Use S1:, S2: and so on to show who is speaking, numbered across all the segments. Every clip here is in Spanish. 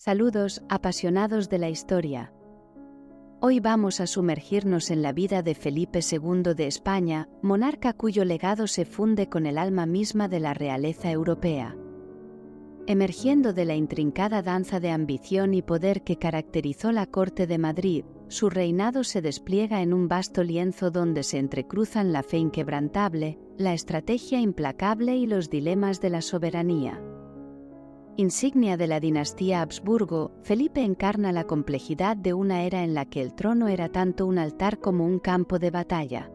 S1: Saludos, apasionados de la historia. Hoy vamos a sumergirnos en la vida de Felipe II de España, monarca cuyo legado se funde con el alma misma de la realeza europea. Emergiendo de la intrincada danza de ambición y poder que caracterizó la corte de Madrid, su reinado se despliega en un vasto lienzo donde se entrecruzan la fe inquebrantable, la estrategia implacable y los dilemas de la soberanía. Insignia de la dinastía Habsburgo, Felipe encarna la complejidad de una era en la que el trono era tanto un altar como un campo de batalla.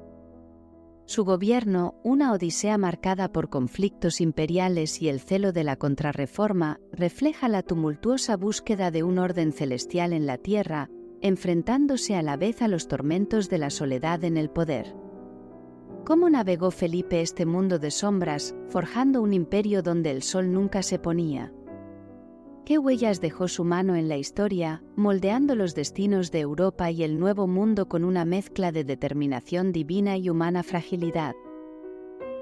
S1: Su gobierno, una odisea marcada por conflictos imperiales y el celo de la contrarreforma, refleja la tumultuosa búsqueda de un orden celestial en la tierra, enfrentándose a la vez a los tormentos de la soledad en el poder. ¿Cómo navegó Felipe este mundo de sombras, forjando un imperio donde el sol nunca se ponía? ¿Qué huellas dejó su mano en la historia, moldeando los destinos de Europa y el Nuevo Mundo con una mezcla de determinación divina y humana fragilidad?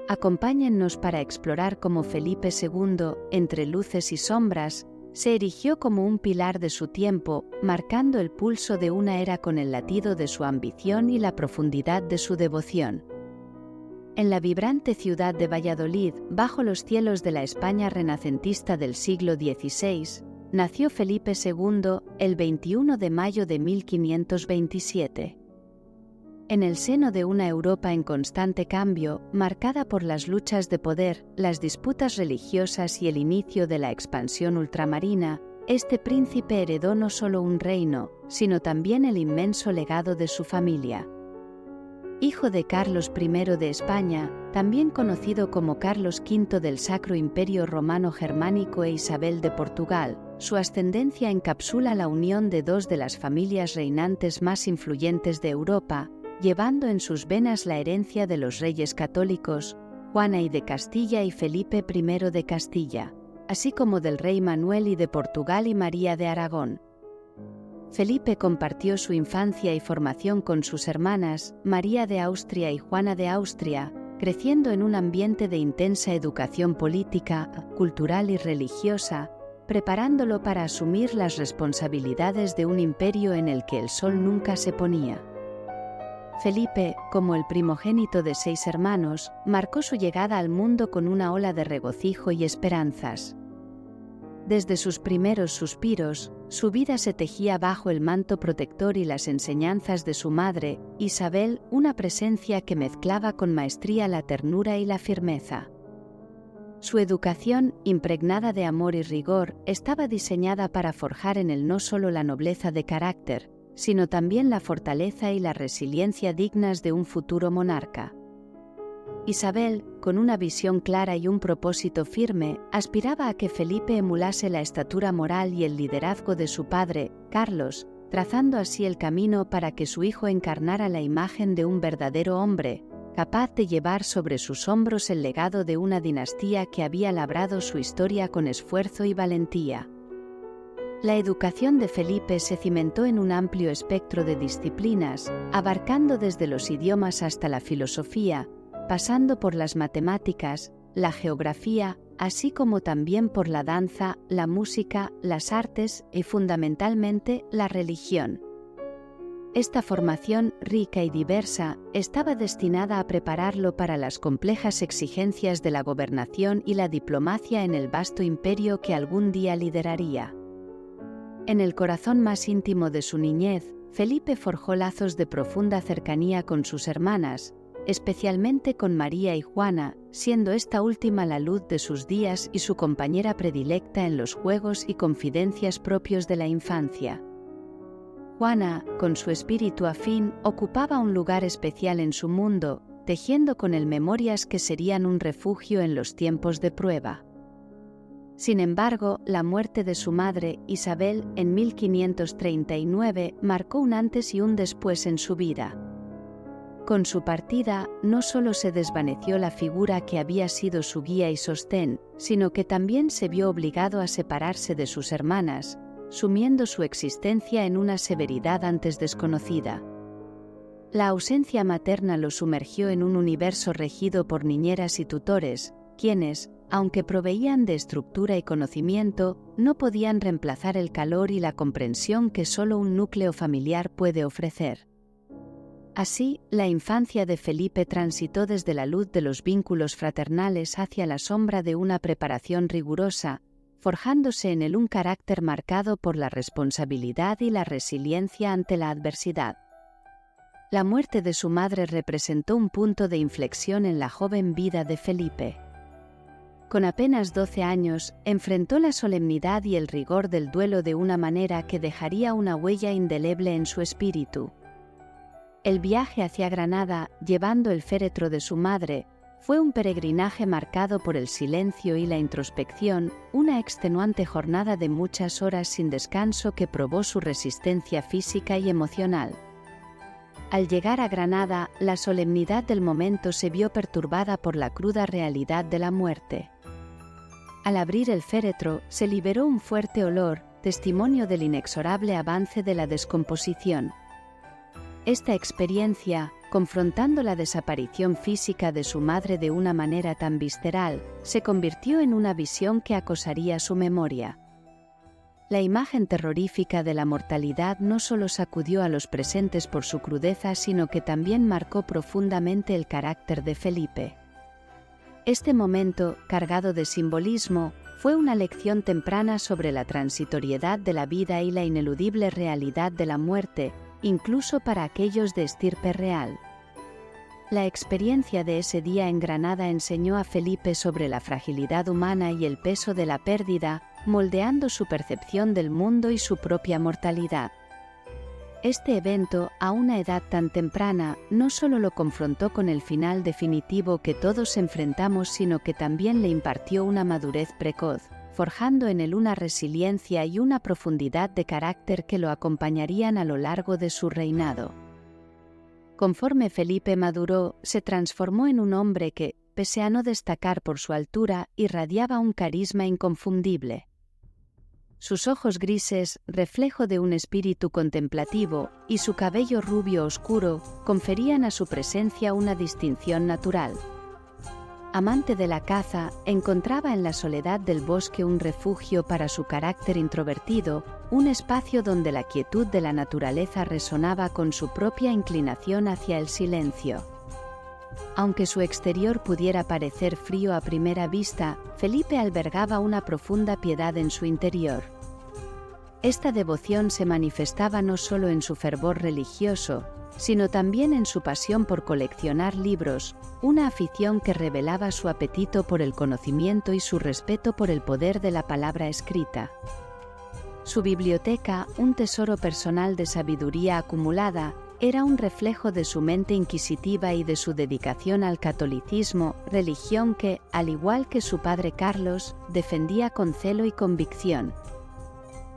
S1: Acompáñennos para explorar cómo Felipe II, entre luces y sombras, se erigió como un pilar de su tiempo, marcando el pulso de una era con el latido de su ambición y la profundidad de su devoción. En la vibrante ciudad de Valladolid, bajo los cielos de la España renacentista del siglo XVI, nació Felipe II el 21 de mayo de 1527. En el seno de una Europa en constante cambio, marcada por las luchas de poder, las disputas religiosas y el inicio de la expansión ultramarina, este príncipe heredó no solo un reino, sino también el inmenso legado de su familia. Hijo de Carlos I de España, también conocido como Carlos V del Sacro Imperio Romano Germánico e Isabel de Portugal, su ascendencia encapsula la unión de dos de las familias reinantes más influyentes de Europa, llevando en sus venas la herencia de los reyes católicos, Juana I de Castilla y Felipe I de Castilla, así como del rey Manuel I de Portugal y María de Aragón. Felipe compartió su infancia y formación con sus hermanas, María de Austria y Juana de Austria, creciendo en un ambiente de intensa educación política, cultural y religiosa, preparándolo para asumir las responsabilidades de un imperio en el que el sol nunca se ponía. Felipe, como el primogénito de 6 hermanos, marcó su llegada al mundo con una ola de regocijo y esperanzas. Desde sus primeros suspiros, su vida se tejía bajo el manto protector y las enseñanzas de su madre, Isabel, una presencia que mezclaba con maestría la ternura y la firmeza. Su educación, impregnada de amor y rigor, estaba diseñada para forjar en él no solo la nobleza de carácter, sino también la fortaleza y la resiliencia dignas de un futuro monarca. Isabel, con una visión clara y un propósito firme, aspiraba a que Felipe emulase la estatura moral y el liderazgo de su padre, Carlos, trazando así el camino para que su hijo encarnara la imagen de un verdadero hombre, capaz de llevar sobre sus hombros el legado de una dinastía que había labrado su historia con esfuerzo y valentía. La educación de Felipe se cimentó en un amplio espectro de disciplinas, abarcando desde los idiomas hasta la filosofía, pasando por las matemáticas, la geografía, así como también por la danza, la música, las artes y fundamentalmente la religión. Esta formación, rica y diversa, estaba destinada a prepararlo para las complejas exigencias de la gobernación y la diplomacia en el vasto imperio que algún día lideraría. En el corazón más íntimo de su niñez, Felipe forjó lazos de profunda cercanía con sus hermanas, especialmente con María y Juana, siendo esta última la luz de sus días y su compañera predilecta en los juegos y confidencias propios de la infancia. Juana, con su espíritu afín, ocupaba un lugar especial en su mundo, tejiendo con él memorias que serían un refugio en los tiempos de prueba. Sin embargo, la muerte de su madre, Isabel, en 1539, marcó un antes y un después en su vida. Con su partida, no solo se desvaneció la figura que había sido su guía y sostén, sino que también se vio obligado a separarse de sus hermanas, sumiendo su existencia en una severidad antes desconocida. La ausencia materna lo sumergió en un universo regido por niñeras y tutores, quienes, aunque proveían de estructura y conocimiento, no podían reemplazar el calor y la comprensión que solo un núcleo familiar puede ofrecer. Así, la infancia de Felipe transitó desde la luz de los vínculos fraternales hacia la sombra de una preparación rigurosa, forjándose en él un carácter marcado por la responsabilidad y la resiliencia ante la adversidad. La muerte de su madre representó un punto de inflexión en la joven vida de Felipe. Con apenas 12 años, enfrentó la solemnidad y el rigor del duelo de una manera que dejaría una huella indeleble en su espíritu. El viaje hacia Granada, llevando el féretro de su madre, fue un peregrinaje marcado por el silencio y la introspección, una extenuante jornada de muchas horas sin descanso que probó su resistencia física y emocional. Al llegar a Granada, la solemnidad del momento se vio perturbada por la cruda realidad de la muerte. Al abrir el féretro, se liberó un fuerte olor, testimonio del inexorable avance de la descomposición. Esta experiencia, confrontando la desaparición física de su madre de una manera tan visceral, se convirtió en una visión que acosaría su memoria. La imagen terrorífica de la mortalidad no solo sacudió a los presentes por su crudeza, sino que también marcó profundamente el carácter de Felipe. Este momento, cargado de simbolismo, fue una lección temprana sobre la transitoriedad de la vida y la ineludible realidad de la muerte, incluso para aquellos de estirpe real. La experiencia de ese día en Granada enseñó a Felipe sobre la fragilidad humana y el peso de la pérdida, moldeando su percepción del mundo y su propia mortalidad. Este evento, a una edad tan temprana, no solo lo confrontó con el final definitivo que todos enfrentamos, sino que también le impartió una madurez precoz, forjando en él una resiliencia y una profundidad de carácter que lo acompañarían a lo largo de su reinado. Conforme Felipe maduró, se transformó en un hombre que, pese a no destacar por su altura, irradiaba un carisma inconfundible. Sus ojos grises, reflejo de un espíritu contemplativo, y su cabello rubio oscuro, conferían a su presencia una distinción natural. Amante de la caza, encontraba en la soledad del bosque un refugio para su carácter introvertido, un espacio donde la quietud de la naturaleza resonaba con su propia inclinación hacia el silencio. Aunque su exterior pudiera parecer frío a primera vista, Felipe albergaba una profunda piedad en su interior. Esta devoción se manifestaba no solo en su fervor religioso, sino también en su pasión por coleccionar libros, una afición que revelaba su apetito por el conocimiento y su respeto por el poder de la palabra escrita. Su biblioteca, un tesoro personal de sabiduría acumulada, era un reflejo de su mente inquisitiva y de su dedicación al catolicismo, religión que, al igual que su padre Carlos, defendía con celo y convicción.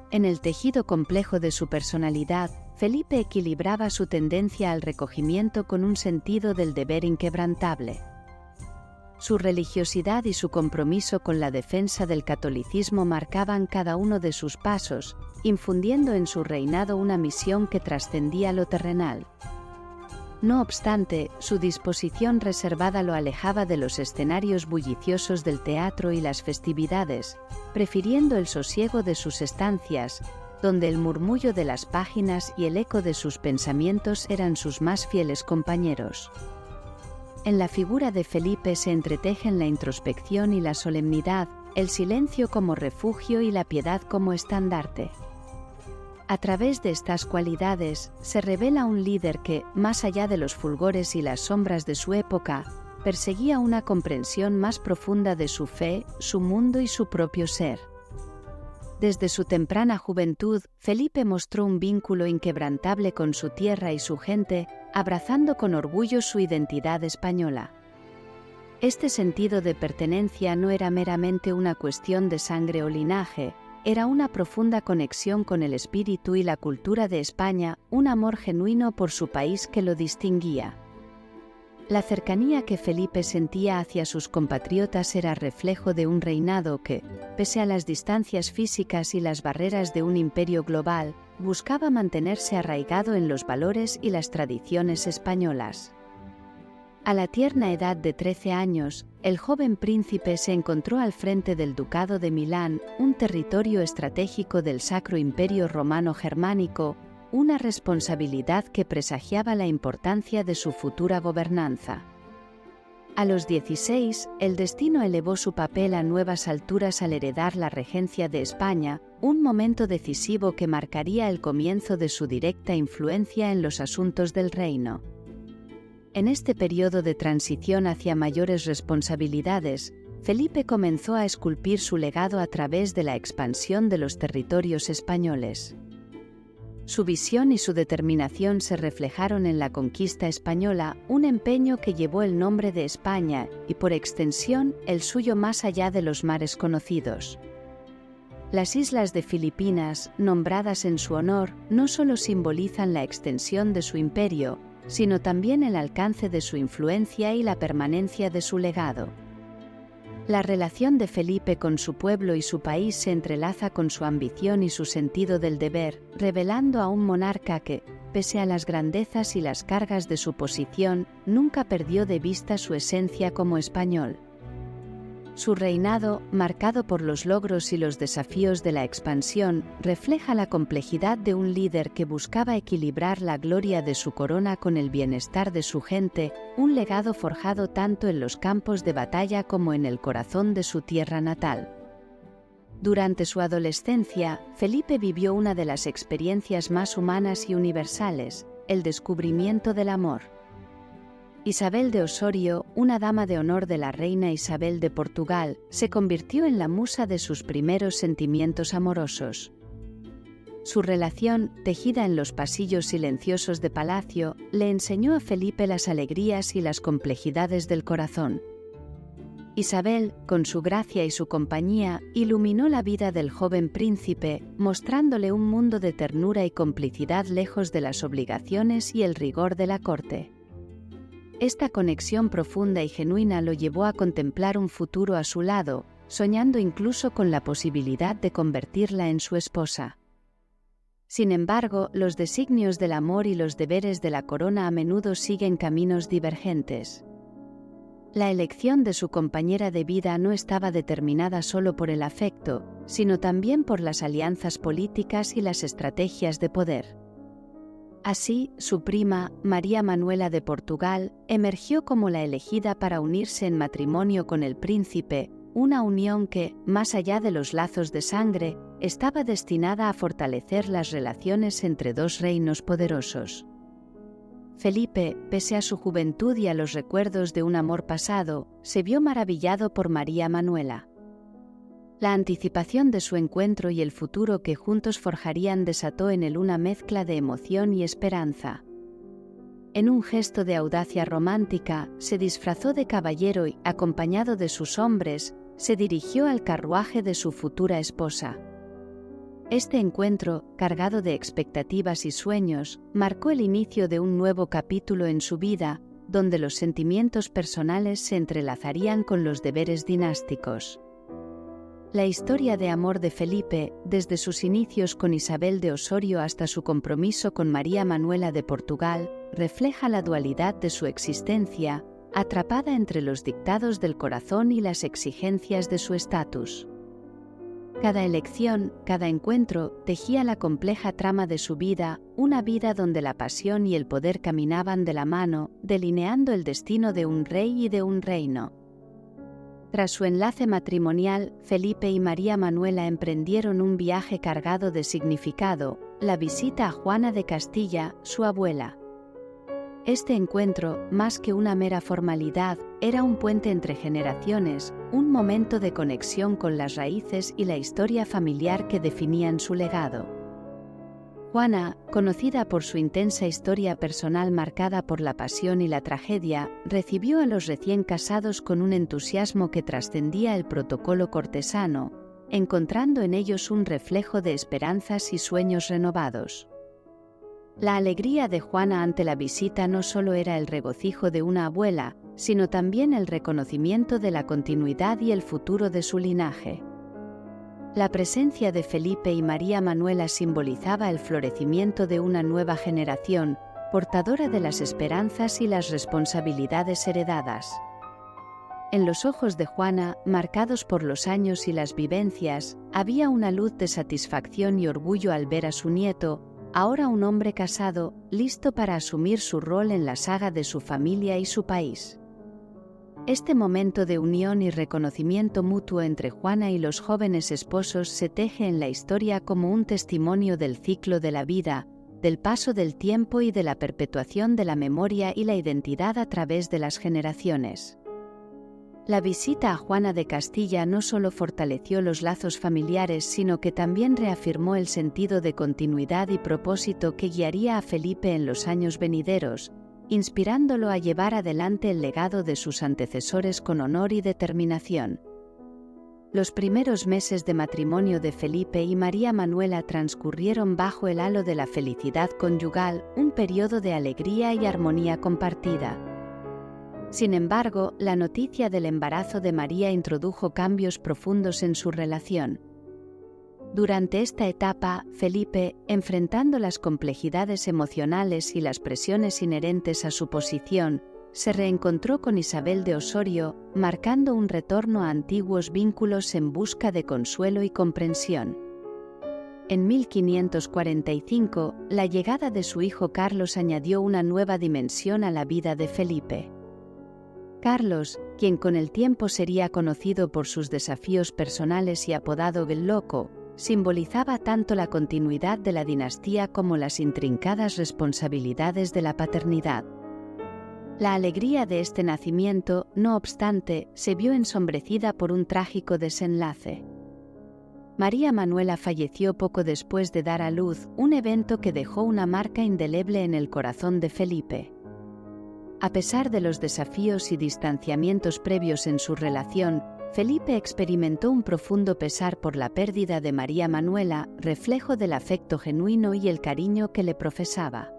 S1: En el tejido complejo de su personalidad, Felipe equilibraba su tendencia al recogimiento con un sentido del deber inquebrantable. Su religiosidad y su compromiso con la defensa del catolicismo marcaban cada uno de sus pasos, infundiendo en su reinado una misión que trascendía lo terrenal. No obstante, su disposición reservada lo alejaba de los escenarios bulliciosos del teatro y las festividades, prefiriendo el sosiego de sus estancias, donde el murmullo de las páginas y el eco de sus pensamientos eran sus más fieles compañeros. En la figura de Felipe se entretejen la introspección y la solemnidad, el silencio como refugio y la piedad como estandarte. A través de estas cualidades, se revela un líder que, más allá de los fulgores y las sombras de su época, perseguía una comprensión más profunda de su fe, su mundo y su propio ser. Desde su temprana juventud, Felipe mostró un vínculo inquebrantable con su tierra y su gente, abrazando con orgullo su identidad española. Este sentido de pertenencia no era meramente una cuestión de sangre o linaje, era una profunda conexión con el espíritu y la cultura de España, un amor genuino por su país que lo distinguía. La cercanía que Felipe sentía hacia sus compatriotas era reflejo de un reinado que, pese a las distancias físicas y las barreras de un imperio global, buscaba mantenerse arraigado en los valores y las tradiciones españolas. A la tierna edad de 13 años, el joven príncipe se encontró al frente del Ducado de Milán, un territorio estratégico del Sacro Imperio Romano Germánico, una responsabilidad que presagiaba la importancia de su futura gobernanza. A los 16, el destino elevó su papel a nuevas alturas al heredar la regencia de España, un momento decisivo que marcaría el comienzo de su directa influencia en los asuntos del reino. En este periodo de transición hacia mayores responsabilidades, Felipe comenzó a esculpir su legado a través de la expansión de los territorios españoles. Su visión y su determinación se reflejaron en la conquista española, un empeño que llevó el nombre de España y, por extensión, el suyo más allá de los mares conocidos. Las islas de Filipinas, nombradas en su honor, no solo simbolizan la extensión de su imperio, sino también el alcance de su influencia y la permanencia de su legado. La relación de Felipe con su pueblo y su país se entrelaza con su ambición y su sentido del deber, revelando a un monarca que, pese a las grandezas y las cargas de su posición, nunca perdió de vista su esencia como español. Su reinado, marcado por los logros y los desafíos de la expansión, refleja la complejidad de un líder que buscaba equilibrar la gloria de su corona con el bienestar de su gente, un legado forjado tanto en los campos de batalla como en el corazón de su tierra natal. Durante su adolescencia, Felipe vivió una de las experiencias más humanas y universales, el descubrimiento del amor. Isabel de Osorio, una dama de honor de la reina Isabel de Portugal, se convirtió en la musa de sus primeros sentimientos amorosos. Su relación, tejida en los pasillos silenciosos de palacio, le enseñó a Felipe las alegrías y las complejidades del corazón. Isabel, con su gracia y su compañía, iluminó la vida del joven príncipe, mostrándole un mundo de ternura y complicidad lejos de las obligaciones y el rigor de la corte. Esta conexión profunda y genuina lo llevó a contemplar un futuro a su lado, soñando incluso con la posibilidad de convertirla en su esposa. Sin embargo, los designios del amor y los deberes de la corona a menudo siguen caminos divergentes. La elección de su compañera de vida no estaba determinada solo por el afecto, sino también por las alianzas políticas y las estrategias de poder. Así, su prima, María Manuela de Portugal, emergió como la elegida para unirse en matrimonio con el príncipe, una unión que, más allá de los lazos de sangre, estaba destinada a fortalecer las relaciones entre dos reinos poderosos. Felipe, pese a su juventud y a los recuerdos de un amor pasado, se vio maravillado por María Manuela. La anticipación de su encuentro y el futuro que juntos forjarían desató en él una mezcla de emoción y esperanza. En un gesto de audacia romántica, se disfrazó de caballero y, acompañado de sus hombres, se dirigió al carruaje de su futura esposa. Este encuentro, cargado de expectativas y sueños, marcó el inicio de un nuevo capítulo en su vida, donde los sentimientos personales se entrelazarían con los deberes dinásticos. La historia de amor de Felipe, desde sus inicios con Isabel de Osorio hasta su compromiso con María Manuela de Portugal, refleja la dualidad de su existencia, atrapada entre los dictados del corazón y las exigencias de su estatus. Cada elección, cada encuentro, tejía la compleja trama de su vida, una vida donde la pasión y el poder caminaban de la mano, delineando el destino de un rey y de un reino. Tras su enlace matrimonial, Felipe y María Manuela emprendieron un viaje cargado de significado, la visita a Juana de Castilla, su abuela. Este encuentro, más que una mera formalidad, era un puente entre generaciones, un momento de conexión con las raíces y la historia familiar que definían su legado. Juana, conocida por su intensa historia personal marcada por la pasión y la tragedia, recibió a los recién casados con un entusiasmo que trascendía el protocolo cortesano, encontrando en ellos un reflejo de esperanzas y sueños renovados. La alegría de Juana ante la visita no solo era el regocijo de una abuela, sino también el reconocimiento de la continuidad y el futuro de su linaje. La presencia de Felipe y María Manuela simbolizaba el florecimiento de una nueva generación, portadora de las esperanzas y las responsabilidades heredadas. En los ojos de Juana, marcados por los años y las vivencias, había una luz de satisfacción y orgullo al ver a su nieto, ahora un hombre casado, listo para asumir su rol en la saga de su familia y su país. Este momento de unión y reconocimiento mutuo entre Juana y los jóvenes esposos se teje en la historia como un testimonio del ciclo de la vida, del paso del tiempo y de la perpetuación de la memoria y la identidad a través de las generaciones. La visita a Juana de Castilla no solo fortaleció los lazos familiares, sino que también reafirmó el sentido de continuidad y propósito que guiaría a Felipe en los años venideros, inspirándolo a llevar adelante el legado de sus antecesores con honor y determinación. Los primeros meses de matrimonio de Felipe y María Manuela transcurrieron bajo el halo de la felicidad conyugal, un periodo de alegría y armonía compartida. Sin embargo, la noticia del embarazo de María introdujo cambios profundos en su relación. Durante esta etapa, Felipe, enfrentando las complejidades emocionales y las presiones inherentes a su posición, se reencontró con Isabel de Osorio, marcando un retorno a antiguos vínculos en busca de consuelo y comprensión. En 1545, la llegada de su hijo Carlos añadió una nueva dimensión a la vida de Felipe. Carlos, quien con el tiempo sería conocido por sus desafíos personales y apodado el Loco, simbolizaba tanto la continuidad de la dinastía como las intrincadas responsabilidades de la paternidad. La alegría de este nacimiento, no obstante, se vio ensombrecida por un trágico desenlace. María Manuela falleció poco después de dar a luz, un evento que dejó una marca indeleble en el corazón de Felipe. A pesar de los desafíos y distanciamientos previos en su relación, Felipe experimentó un profundo pesar por la pérdida de María Manuela, reflejo del afecto genuino y el cariño que le profesaba.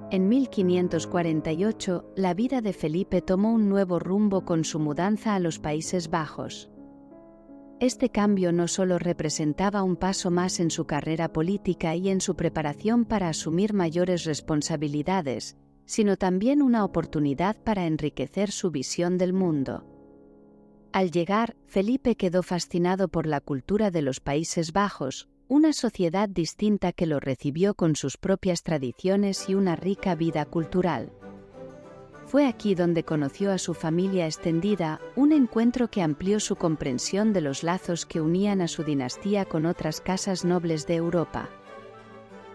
S1: En 1548, la vida de Felipe tomó un nuevo rumbo con su mudanza a los Países Bajos. Este cambio no solo representaba un paso más en su carrera política y en su preparación para asumir mayores responsabilidades, sino también una oportunidad para enriquecer su visión del mundo. Al llegar, Felipe quedó fascinado por la cultura de los Países Bajos, una sociedad distinta que lo recibió con sus propias tradiciones y una rica vida cultural. Fue aquí donde conoció a su familia extendida, un encuentro que amplió su comprensión de los lazos que unían a su dinastía con otras casas nobles de Europa.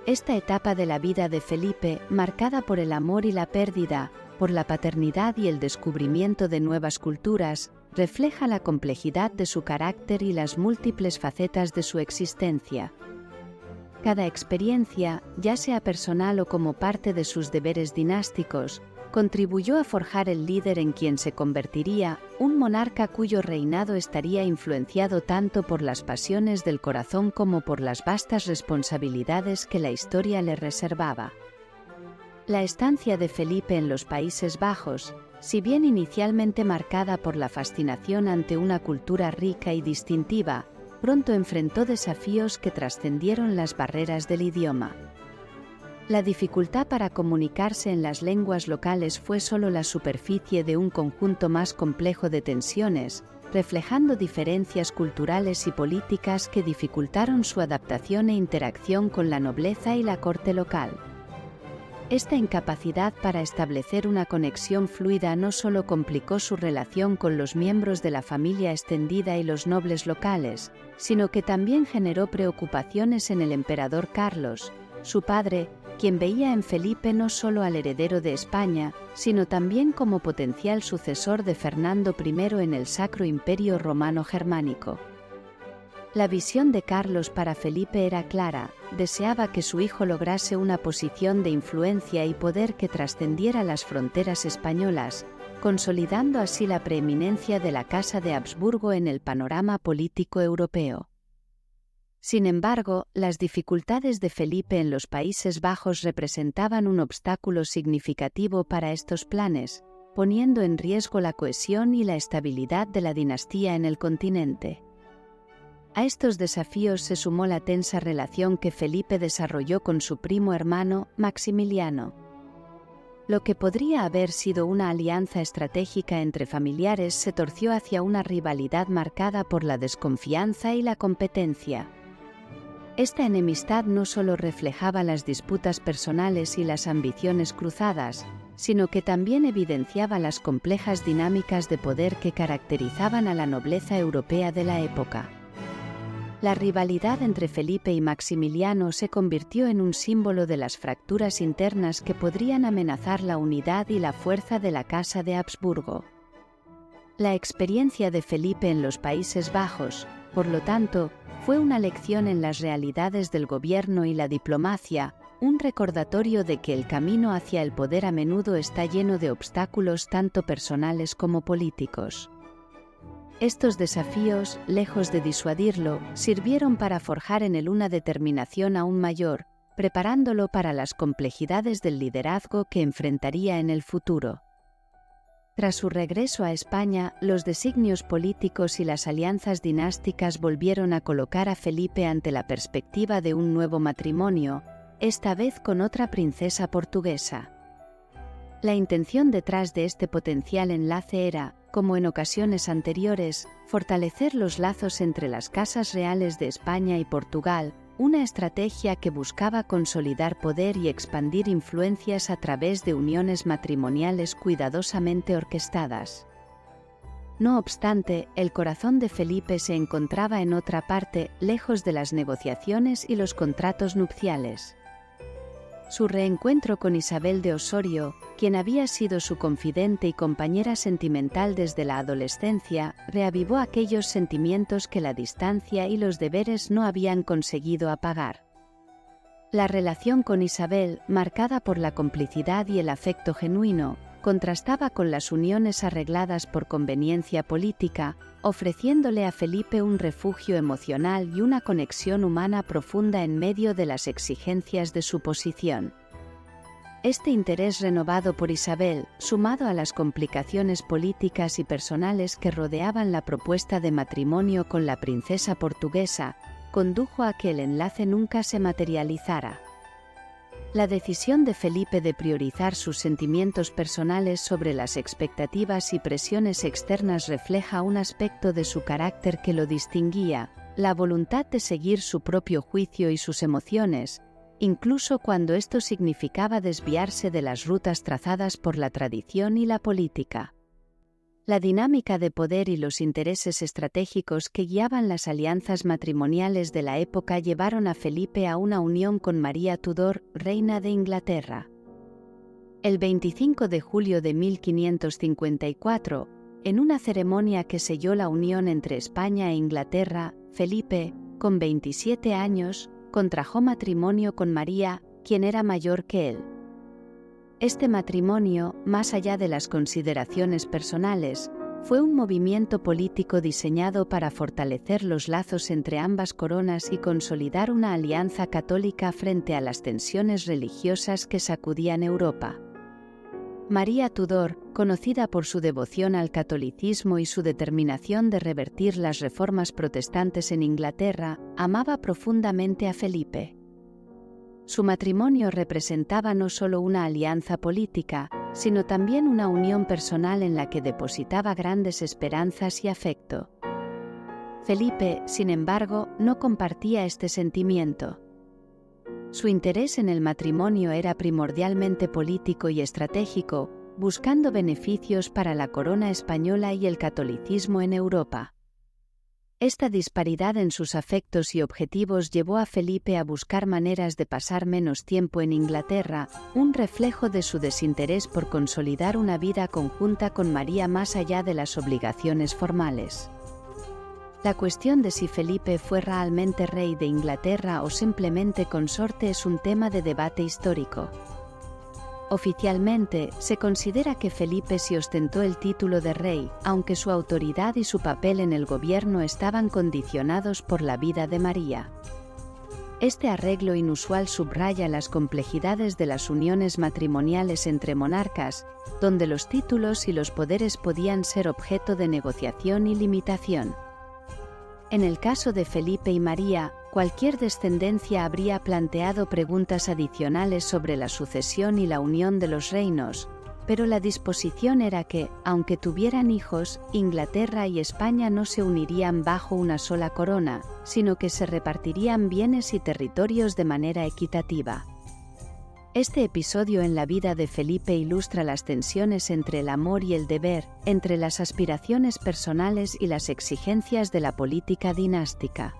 S1: Esta etapa de la vida de Felipe, marcada por el amor y la pérdida, por la paternidad y el descubrimiento de nuevas culturas, refleja la complejidad de su carácter y las múltiples facetas de su existencia. Cada experiencia, ya sea personal o como parte de sus deberes dinásticos, contribuyó a forjar el líder en quien se convertiría, un monarca cuyo reinado estaría influenciado tanto por las pasiones del corazón como por las vastas responsabilidades que la historia le reservaba. La estancia de Felipe en los Países Bajos, si bien inicialmente marcada por la fascinación ante una cultura rica y distintiva, pronto enfrentó desafíos que trascendieron las barreras del idioma. La dificultad para comunicarse en las lenguas locales fue solo la superficie de un conjunto más complejo de tensiones, reflejando diferencias culturales y políticas que dificultaron su adaptación e interacción con la nobleza y la corte local. Esta incapacidad para establecer una conexión fluida no solo complicó su relación con los miembros de la familia extendida y los nobles locales, sino que también generó preocupaciones en el emperador Carlos, su padre, quien veía en Felipe no solo al heredero de España, sino también como potencial sucesor de Fernando I en el Sacro Imperio Romano Germánico. La visión de Carlos para Felipe era clara: deseaba que su hijo lograse una posición de influencia y poder que trascendiera las fronteras españolas, consolidando así la preeminencia de la Casa de Habsburgo en el panorama político europeo. Sin embargo, las dificultades de Felipe en los Países Bajos representaban un obstáculo significativo para estos planes, poniendo en riesgo la cohesión y la estabilidad de la dinastía en el continente. A estos desafíos se sumó la tensa relación que Felipe desarrolló con su primo hermano, Maximiliano. Lo que podría haber sido una alianza estratégica entre familiares se torció hacia una rivalidad marcada por la desconfianza y la competencia. Esta enemistad no solo reflejaba las disputas personales y las ambiciones cruzadas, sino que también evidenciaba las complejas dinámicas de poder que caracterizaban a la nobleza europea de la época. La rivalidad entre Felipe y Maximiliano se convirtió en un símbolo de las fracturas internas que podrían amenazar la unidad y la fuerza de la Casa de Habsburgo. La experiencia de Felipe en los Países Bajos, por lo tanto, fue una lección en las realidades del gobierno y la diplomacia, un recordatorio de que el camino hacia el poder a menudo está lleno de obstáculos tanto personales como políticos. Estos desafíos, lejos de disuadirlo, sirvieron para forjar en él una determinación aún mayor, preparándolo para las complejidades del liderazgo que enfrentaría en el futuro. Tras su regreso a España, los designios políticos y las alianzas dinásticas volvieron a colocar a Felipe ante la perspectiva de un nuevo matrimonio, esta vez con otra princesa portuguesa. La intención detrás de este potencial enlace era, como en ocasiones anteriores, fortalecer los lazos entre las casas reales de España y Portugal, una estrategia que buscaba consolidar poder y expandir influencias a través de uniones matrimoniales cuidadosamente orquestadas. No obstante, el corazón de Felipe se encontraba en otra parte, lejos de las negociaciones y los contratos nupciales. Su reencuentro con Isabel de Osorio, quien había sido su confidente y compañera sentimental desde la adolescencia, reavivó aquellos sentimientos que la distancia y los deberes no habían conseguido apagar. La relación con Isabel, marcada por la complicidad y el afecto genuino, contrastaba con las uniones arregladas por conveniencia política, ofreciéndole a Felipe un refugio emocional y una conexión humana profunda en medio de las exigencias de su posición. Este interés renovado por Isabel, sumado a las complicaciones políticas y personales que rodeaban la propuesta de matrimonio con la princesa portuguesa, condujo a que el enlace nunca se materializara. La decisión de Felipe de priorizar sus sentimientos personales sobre las expectativas y presiones externas refleja un aspecto de su carácter que lo distinguía, la voluntad de seguir su propio juicio y sus emociones, incluso cuando esto significaba desviarse de las rutas trazadas por la tradición y la política. La dinámica de poder y los intereses estratégicos que guiaban las alianzas matrimoniales de la época llevaron a Felipe a una unión con María Tudor, reina de Inglaterra. El 25 de julio de 1554, en una ceremonia que selló la unión entre España e Inglaterra, Felipe, con 27 años, contrajo matrimonio con María, quien era mayor que él. Este matrimonio, más allá de las consideraciones personales, fue un movimiento político diseñado para fortalecer los lazos entre ambas coronas y consolidar una alianza católica frente a las tensiones religiosas que sacudían Europa. María Tudor, conocida por su devoción al catolicismo y su determinación de revertir las reformas protestantes en Inglaterra, amaba profundamente a Felipe. Su matrimonio representaba no solo una alianza política, sino también una unión personal en la que depositaba grandes esperanzas y afecto. Felipe, sin embargo, no compartía este sentimiento. Su interés en el matrimonio era primordialmente político y estratégico, buscando beneficios para la corona española y el catolicismo en Europa. Esta disparidad en sus afectos y objetivos llevó a Felipe a buscar maneras de pasar menos tiempo en Inglaterra, un reflejo de su desinterés por consolidar una vida conjunta con María más allá de las obligaciones formales. La cuestión de si Felipe fue realmente rey de Inglaterra o simplemente consorte es un tema de debate histórico. Oficialmente, se considera que Felipe sí ostentó el título de rey, aunque su autoridad y su papel en el gobierno estaban condicionados por la vida de María. Este arreglo inusual subraya las complejidades de las uniones matrimoniales entre monarcas, donde los títulos y los poderes podían ser objeto de negociación y limitación. En el caso de Felipe y María, cualquier descendencia habría planteado preguntas adicionales sobre la sucesión y la unión de los reinos, pero la disposición era que, aunque tuvieran hijos, Inglaterra y España no se unirían bajo una sola corona, sino que se repartirían bienes y territorios de manera equitativa. Este episodio en la vida de Felipe ilustra las tensiones entre el amor y el deber, entre las aspiraciones personales y las exigencias de la política dinástica.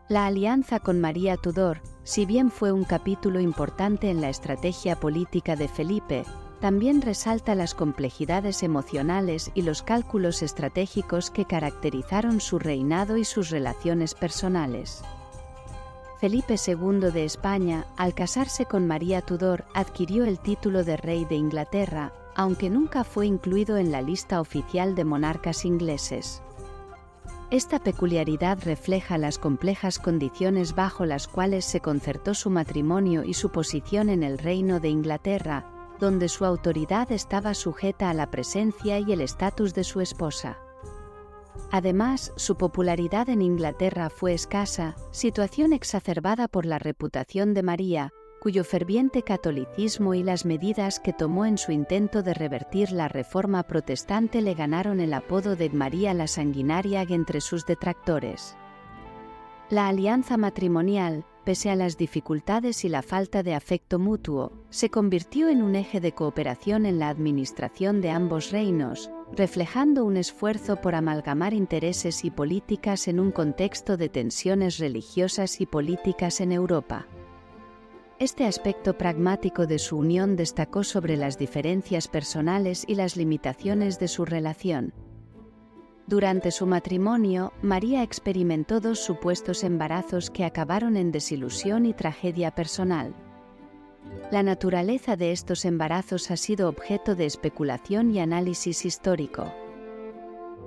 S1: La alianza con María Tudor, si bien fue un capítulo importante en la estrategia política de Felipe, también resalta las complejidades emocionales y los cálculos estratégicos que caracterizaron su reinado y sus relaciones personales. Felipe II de España, al casarse con María Tudor, adquirió el título de rey de Inglaterra, aunque nunca fue incluido en la lista oficial de monarcas ingleses. Esta peculiaridad refleja las complejas condiciones bajo las cuales se concertó su matrimonio y su posición en el Reino de Inglaterra, donde su autoridad estaba sujeta a la presencia y el estatus de su esposa. Además, su popularidad en Inglaterra fue escasa, situación exacerbada por la reputación de María, cuyo ferviente catolicismo y las medidas que tomó en su intento de revertir la reforma protestante le ganaron el apodo de María la Sanguinaria entre sus detractores. La alianza matrimonial, pese a las dificultades y la falta de afecto mutuo, se convirtió en un eje de cooperación en la administración de ambos reinos, reflejando un esfuerzo por amalgamar intereses y políticas en un contexto de tensiones religiosas y políticas en Europa. Este aspecto pragmático de su unión destacó sobre las diferencias personales y las limitaciones de su relación. Durante su matrimonio, María experimentó 2 supuestos embarazos que acabaron en desilusión y tragedia personal. La naturaleza de estos embarazos ha sido objeto de especulación y análisis histórico.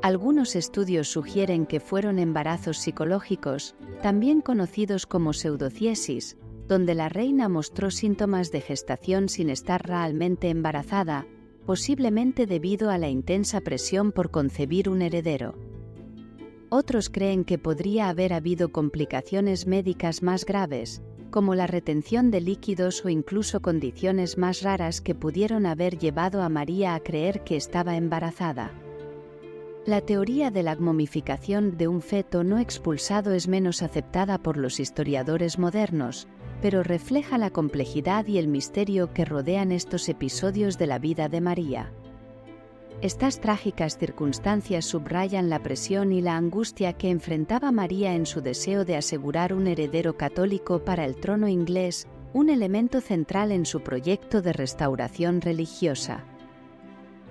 S1: Algunos estudios sugieren que fueron embarazos psicológicos, también conocidos como pseudociesis, donde la reina mostró síntomas de gestación sin estar realmente embarazada, posiblemente debido a la intensa presión por concebir un heredero. Otros creen que podría haber habido complicaciones médicas más graves, como la retención de líquidos o incluso condiciones más raras que pudieron haber llevado a María a creer que estaba embarazada. La teoría de la momificación de un feto no expulsado es menos aceptada por los historiadores modernos, pero refleja la complejidad y el misterio que rodean estos episodios de la vida de María. Estas trágicas circunstancias subrayan la presión y la angustia que enfrentaba María en su deseo de asegurar un heredero católico para el trono inglés, un elemento central en su proyecto de restauración religiosa.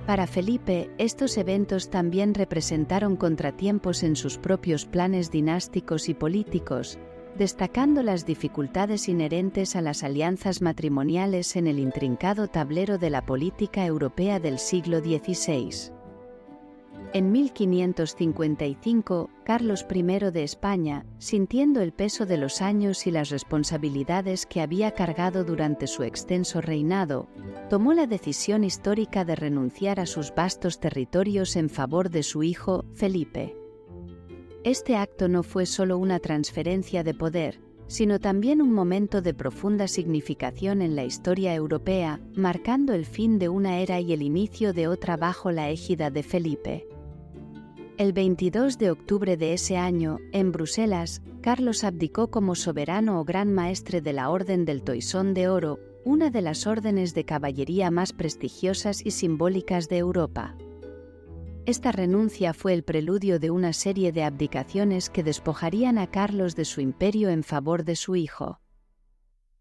S1: Para Felipe, estos eventos también representaron contratiempos en sus propios planes dinásticos y políticos, destacando las dificultades inherentes a las alianzas matrimoniales en el intrincado tablero de la política europea del siglo XVI. En 1555, Carlos I de España, sintiendo el peso de los años y las responsabilidades que había cargado durante su extenso reinado, tomó la decisión histórica de renunciar a sus vastos territorios en favor de su hijo, Felipe. Este acto no fue solo una transferencia de poder, sino también un momento de profunda significación en la historia europea, marcando el fin de una era y el inicio de otra bajo la égida de Felipe. El 22 de octubre de ese año, en Bruselas, Carlos abdicó como soberano o gran maestre de la Orden del Toisón de Oro, una de las órdenes de caballería más prestigiosas y simbólicas de Europa. Esta renuncia fue el preludio de una serie de abdicaciones que despojarían a Carlos de su imperio en favor de su hijo.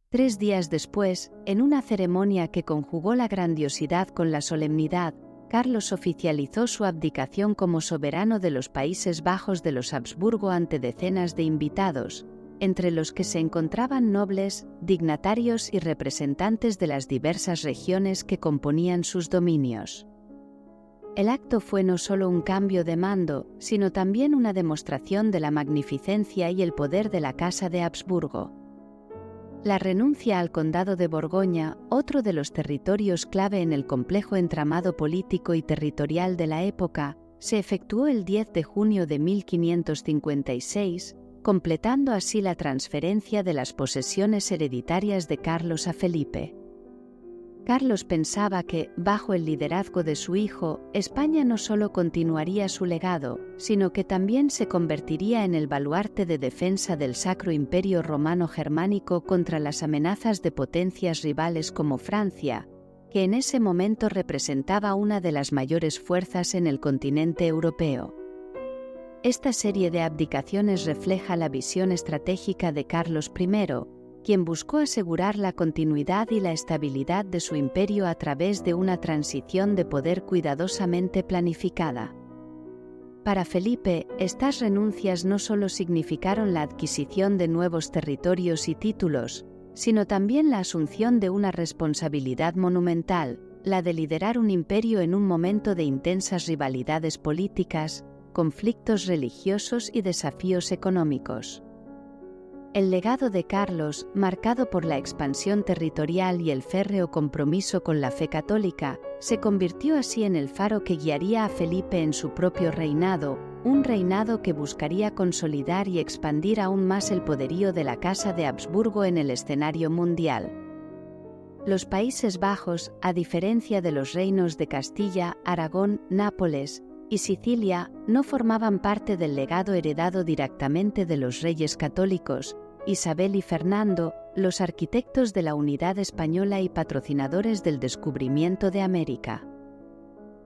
S1: 3 días después, en una ceremonia que conjugó la grandiosidad con la solemnidad, Carlos oficializó su abdicación como soberano de los Países Bajos de los Habsburgo ante decenas de invitados, entre los que se encontraban nobles, dignatarios y representantes de las diversas regiones que componían sus dominios. El acto fue no solo un cambio de mando, sino también una demostración de la magnificencia y el poder de la Casa de Habsburgo. La renuncia al Condado de Borgoña, otro de los territorios clave en el complejo entramado político y territorial de la época, se efectuó el 10 de junio de 1556, completando así la transferencia de las posesiones hereditarias de Carlos a Felipe. Carlos pensaba que, bajo el liderazgo de su hijo, España no solo continuaría su legado, sino que también se convertiría en el baluarte de defensa del Sacro Imperio Romano Germánico contra las amenazas de potencias rivales como Francia, que en ese momento representaba una de las mayores fuerzas en el continente europeo. Esta serie de abdicaciones refleja la visión estratégica de Carlos I, quien buscó asegurar la continuidad y la estabilidad de su imperio a través de una transición de poder cuidadosamente planificada. Para Felipe, estas renuncias no solo significaron la adquisición de nuevos territorios y títulos, sino también la asunción de una responsabilidad monumental, la de liderar un imperio en un momento de intensas rivalidades políticas, conflictos religiosos y desafíos económicos. El legado de Carlos, marcado por la expansión territorial y el férreo compromiso con la fe católica, se convirtió así en el faro que guiaría a Felipe en su propio reinado, un reinado que buscaría consolidar y expandir aún más el poderío de la Casa de Habsburgo en el escenario mundial. Los Países Bajos, a diferencia de los reinos de Castilla, Aragón, Nápoles y Sicilia, no formaban parte del legado heredado directamente de los reyes católicos, Isabel y Fernando, los arquitectos de la unidad española y patrocinadores del descubrimiento de América.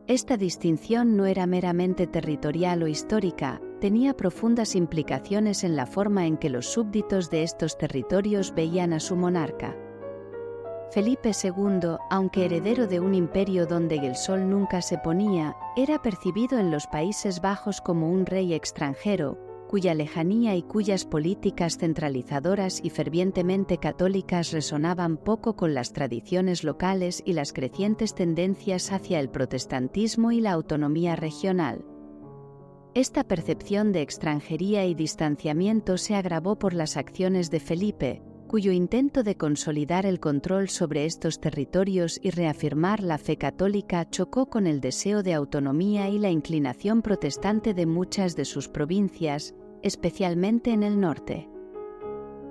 S1: Esta distinción no era meramente territorial o histórica, tenía profundas implicaciones en la forma en que los súbditos de estos territorios veían a su monarca. Felipe II, aunque heredero de un imperio donde el sol nunca se ponía, era percibido en los Países Bajos como un rey extranjero, cuya lejanía y cuyas políticas centralizadoras y fervientemente católicas resonaban poco con las tradiciones locales y las crecientes tendencias hacia el protestantismo y la autonomía regional. Esta percepción de extranjería y distanciamiento se agravó por las acciones de Felipe, cuyo intento de consolidar el control sobre estos territorios y reafirmar la fe católica chocó con el deseo de autonomía y la inclinación protestante de muchas de sus provincias, especialmente en el norte.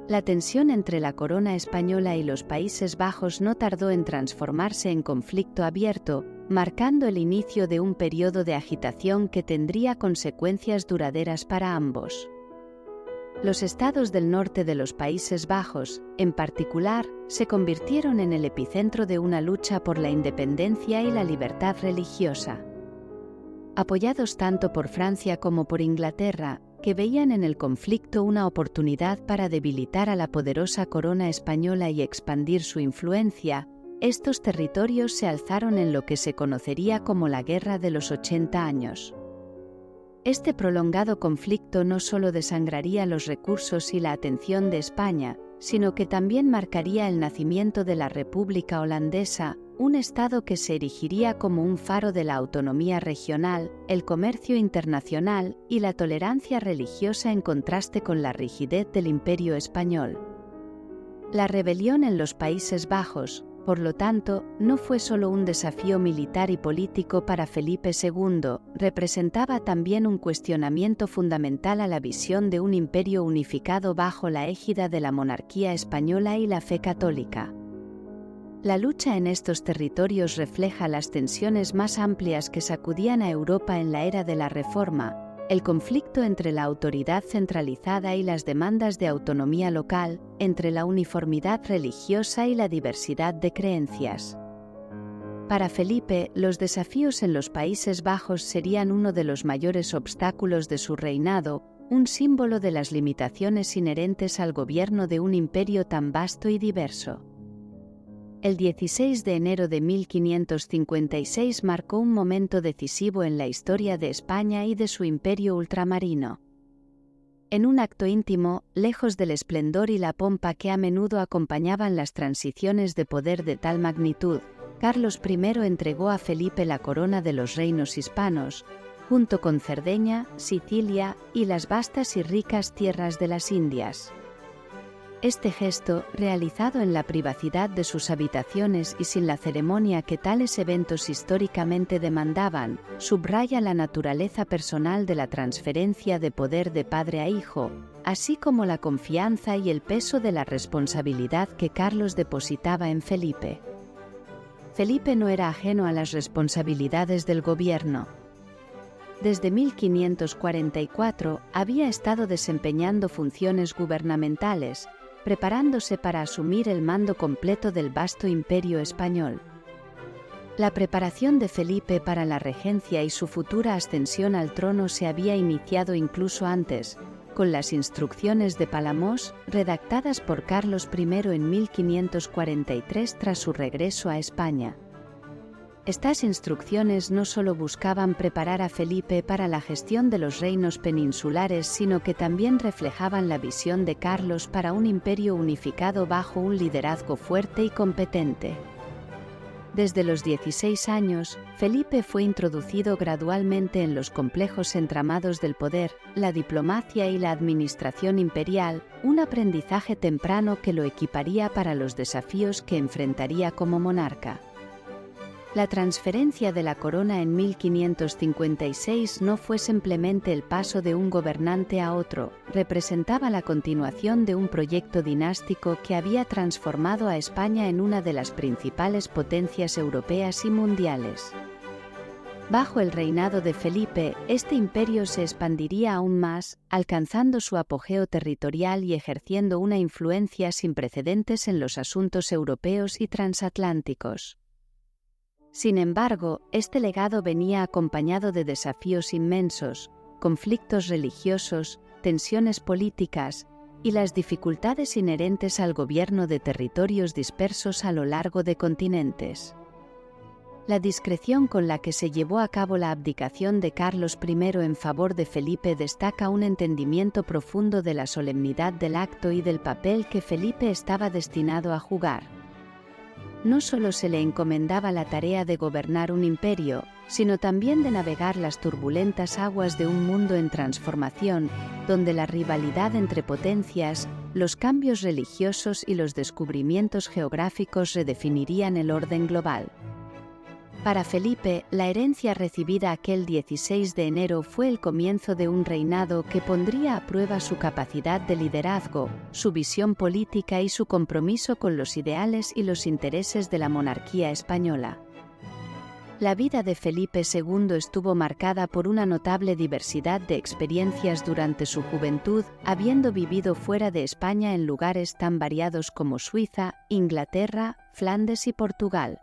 S1: La tensión entre la corona española y los Países Bajos no tardó en transformarse en conflicto abierto, marcando el inicio de un periodo de agitación que tendría consecuencias duraderas para ambos. Los estados del norte de los Países Bajos, en particular, se convirtieron en el epicentro de una lucha por la independencia y la libertad religiosa. Apoyados tanto por Francia como por Inglaterra, que veían en el conflicto una oportunidad para debilitar a la poderosa corona española y expandir su influencia, estos territorios se alzaron en lo que se conocería como la Guerra de los 80 años. Este prolongado conflicto no solo desangraría los recursos y la atención de España, sino que también marcaría el nacimiento de la República Holandesa, un estado que se erigiría como un faro de la autonomía regional, el comercio internacional y la tolerancia religiosa en contraste con la rigidez del Imperio español. La rebelión en los Países Bajos, por lo tanto, no fue solo un desafío militar y político para Felipe II, representaba también un cuestionamiento fundamental a la visión de un imperio unificado bajo la égida de la monarquía española y la fe católica. La lucha en estos territorios refleja las tensiones más amplias que sacudían a Europa en la era de la Reforma, el conflicto entre la autoridad centralizada y las demandas de autonomía local, entre la uniformidad religiosa y la diversidad de creencias. Para Felipe, los desafíos en los Países Bajos serían uno de los mayores obstáculos de su reinado, un símbolo de las limitaciones inherentes al gobierno de un imperio tan vasto y diverso. El 16 de enero de 1556 marcó un momento decisivo en la historia de España y de su imperio ultramarino. En un acto íntimo, lejos del esplendor y la pompa que a menudo acompañaban las transiciones de poder de tal magnitud, Carlos I entregó a Felipe la corona de los reinos hispanos, junto con Cerdeña, Sicilia y las vastas y ricas tierras de las Indias. Este gesto, realizado en la privacidad de sus habitaciones y sin la ceremonia que tales eventos históricamente demandaban, subraya la naturaleza personal de la transferencia de poder de padre a hijo, así como la confianza y el peso de la responsabilidad que Carlos depositaba en Felipe. Felipe no era ajeno a las responsabilidades del gobierno. Desde 1544 había estado desempeñando funciones gubernamentales, preparándose para asumir el mando completo del vasto imperio español. La preparación de Felipe para la regencia y su futura ascensión al trono se había iniciado incluso antes, con las instrucciones de Palamós, redactadas por Carlos I en 1543 tras su regreso a España. Estas instrucciones no solo buscaban preparar a Felipe para la gestión de los reinos peninsulares, sino que también reflejaban la visión de Carlos para un imperio unificado bajo un liderazgo fuerte y competente. Desde los 16 años, Felipe fue introducido gradualmente en los complejos entramados del poder, la diplomacia y la administración imperial, un aprendizaje temprano que lo equiparía para los desafíos que enfrentaría como monarca. La transferencia de la corona en 1556 no fue simplemente el paso de un gobernante a otro, representaba la continuación de un proyecto dinástico que había transformado a España en una de las principales potencias europeas y mundiales. Bajo el reinado de Felipe, este imperio se expandiría aún más, alcanzando su apogeo territorial y ejerciendo una influencia sin precedentes en los asuntos europeos y transatlánticos. Sin embargo, este legado venía acompañado de desafíos inmensos, conflictos religiosos, tensiones políticas y las dificultades inherentes al gobierno de territorios dispersos a lo largo de continentes. La discreción con la que se llevó a cabo la abdicación de Carlos I en favor de Felipe destaca un entendimiento profundo de la solemnidad del acto y del papel que Felipe estaba destinado a jugar. No solo se le encomendaba la tarea de gobernar un imperio, sino también de navegar las turbulentas aguas de un mundo en transformación, donde la rivalidad entre potencias, los cambios religiosos y los descubrimientos geográficos redefinirían el orden global. Para Felipe, la herencia recibida aquel 16 de enero fue el comienzo de un reinado que pondría a prueba su capacidad de liderazgo, su visión política y su compromiso con los ideales y los intereses de la monarquía española. La vida de Felipe II estuvo marcada por una notable diversidad de experiencias durante su juventud, habiendo vivido fuera de España en lugares tan variados como Suiza, Inglaterra, Flandes y Portugal.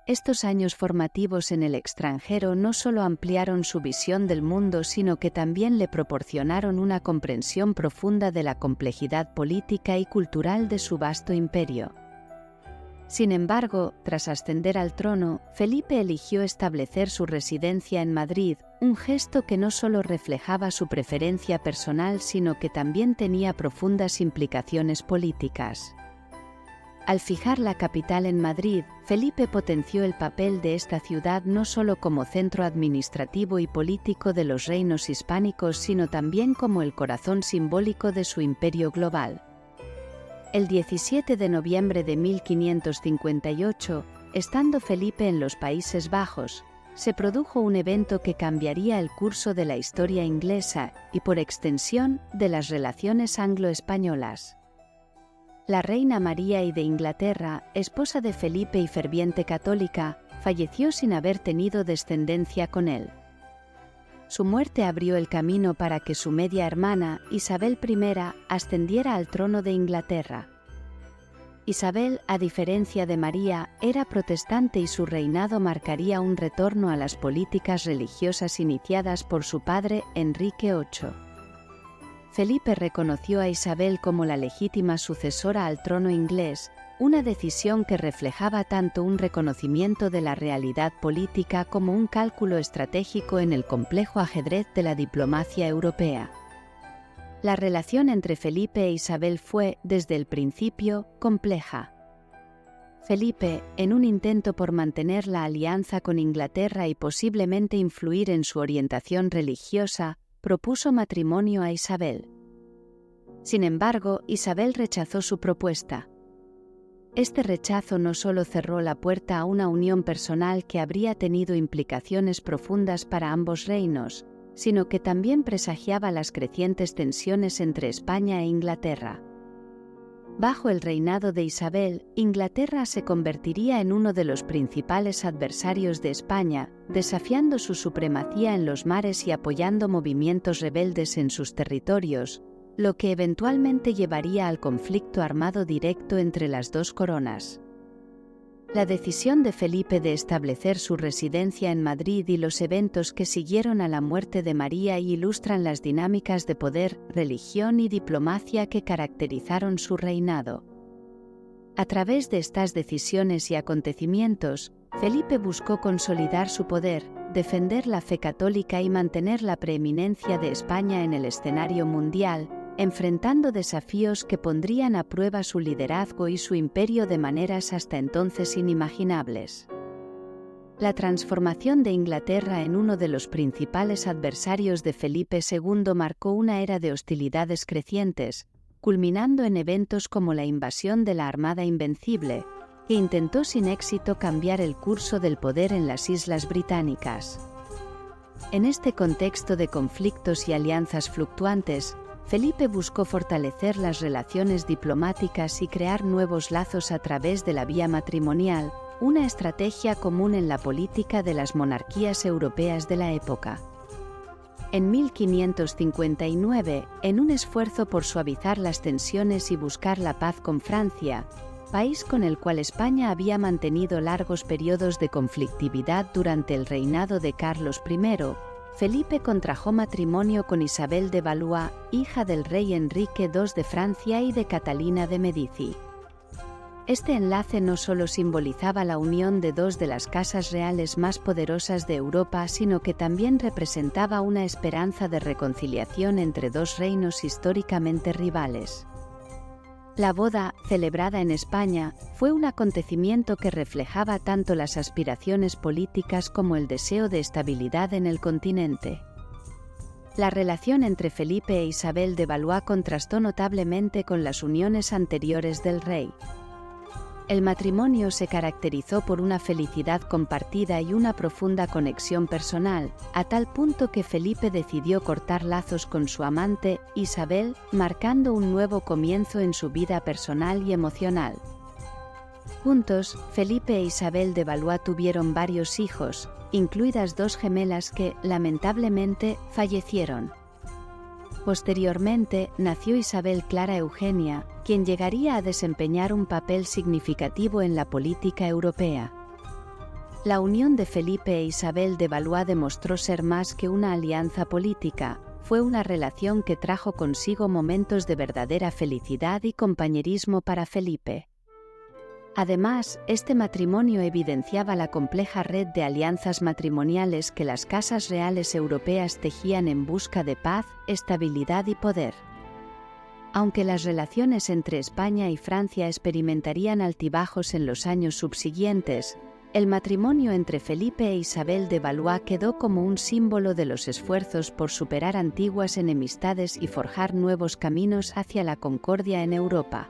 S1: Estos años formativos en el extranjero no solo ampliaron su visión del mundo, sino que también le proporcionaron una comprensión profunda de la complejidad política y cultural de su vasto imperio. Sin embargo, tras ascender al trono, Felipe eligió establecer su residencia en Madrid, un gesto que no solo reflejaba su preferencia personal, sino que también tenía profundas implicaciones políticas. Al fijar la capital en Madrid, Felipe potenció el papel de esta ciudad no solo como centro administrativo y político de los reinos hispánicos, sino también como el corazón simbólico de su imperio global. El 17 de noviembre de 1558, estando Felipe en los Países Bajos, se produjo un evento que cambiaría el curso de la historia inglesa y, por extensión, de las relaciones anglo-españolas. La reina María I de Inglaterra, esposa de Felipe y ferviente católica, falleció sin haber tenido descendencia con él. Su muerte abrió el camino para que su media hermana, Isabel I, ascendiera al trono de Inglaterra. Isabel, a diferencia de María, era protestante y su reinado marcaría un retorno a las políticas religiosas iniciadas por su padre, Enrique VIII. Felipe reconoció a Isabel como la legítima sucesora al trono inglés, una decisión que reflejaba tanto un reconocimiento de la realidad política como un cálculo estratégico en el complejo ajedrez de la diplomacia europea. La relación entre Felipe e Isabel fue, desde el principio, compleja. Felipe, en un intento por mantener la alianza con Inglaterra y posiblemente influir en su orientación religiosa, propuso matrimonio a Isabel. Sin embargo, Isabel rechazó su propuesta. Este rechazo no solo cerró la puerta a una unión personal que habría tenido implicaciones profundas para ambos reinos, sino que también presagiaba las crecientes tensiones entre España e Inglaterra. Bajo el reinado de Isabel, Inglaterra se convertiría en uno de los principales adversarios de España, desafiando su supremacía en los mares y apoyando movimientos rebeldes en sus territorios, lo que eventualmente llevaría al conflicto armado directo entre las dos coronas. La decisión de Felipe de establecer su residencia en Madrid y los eventos que siguieron a la muerte de María ilustran las dinámicas de poder, religión y diplomacia que caracterizaron su reinado. A través de estas decisiones y acontecimientos, Felipe buscó consolidar su poder, defender la fe católica y mantener la preeminencia de España en el escenario mundial, enfrentando desafíos que pondrían a prueba su liderazgo y su imperio de maneras hasta entonces inimaginables. La transformación de Inglaterra en uno de los principales adversarios de Felipe II marcó una era de hostilidades crecientes, culminando en eventos como la invasión de la Armada Invencible, que intentó sin éxito cambiar el curso del poder en las Islas Británicas. En este contexto de conflictos y alianzas fluctuantes, Felipe buscó fortalecer las relaciones diplomáticas y crear nuevos lazos a través de la vía matrimonial, una estrategia común en la política de las monarquías europeas de la época. En 1559, en un esfuerzo por suavizar las tensiones y buscar la paz con Francia, país con el cual España había mantenido largos periodos de conflictividad durante el reinado de Carlos I, Felipe contrajo matrimonio con Isabel de Valois, hija del rey Enrique II de Francia y de Catalina de Medici. Este enlace no solo simbolizaba la unión de dos de las casas reales más poderosas de Europa, sino que también representaba una esperanza de reconciliación entre dos reinos históricamente rivales. La boda, celebrada en España, fue un acontecimiento que reflejaba tanto las aspiraciones políticas como el deseo de estabilidad en el continente. La relación entre Felipe e Isabel de Valois contrastó notablemente con las uniones anteriores del rey. El matrimonio se caracterizó por una felicidad compartida y una profunda conexión personal, a tal punto que Felipe decidió cortar lazos con su amante, Isabel, marcando un nuevo comienzo en su vida personal y emocional. Juntos, Felipe e Isabel de Valois tuvieron varios hijos, incluidas dos gemelas que, lamentablemente, fallecieron. Posteriormente, nació Isabel Clara Eugenia, quien llegaría a desempeñar un papel significativo en la política europea. La unión de Felipe e Isabel de Valois demostró ser más que una alianza política, fue una relación que trajo consigo momentos de verdadera felicidad y compañerismo para Felipe. Además, este matrimonio evidenciaba la compleja red de alianzas matrimoniales que las casas reales europeas tejían en busca de paz, estabilidad y poder. Aunque las relaciones entre España y Francia experimentarían altibajos en los años subsiguientes, el matrimonio entre Felipe e Isabel de Valois quedó como un símbolo de los esfuerzos por superar antiguas enemistades y forjar nuevos caminos hacia la concordia en Europa.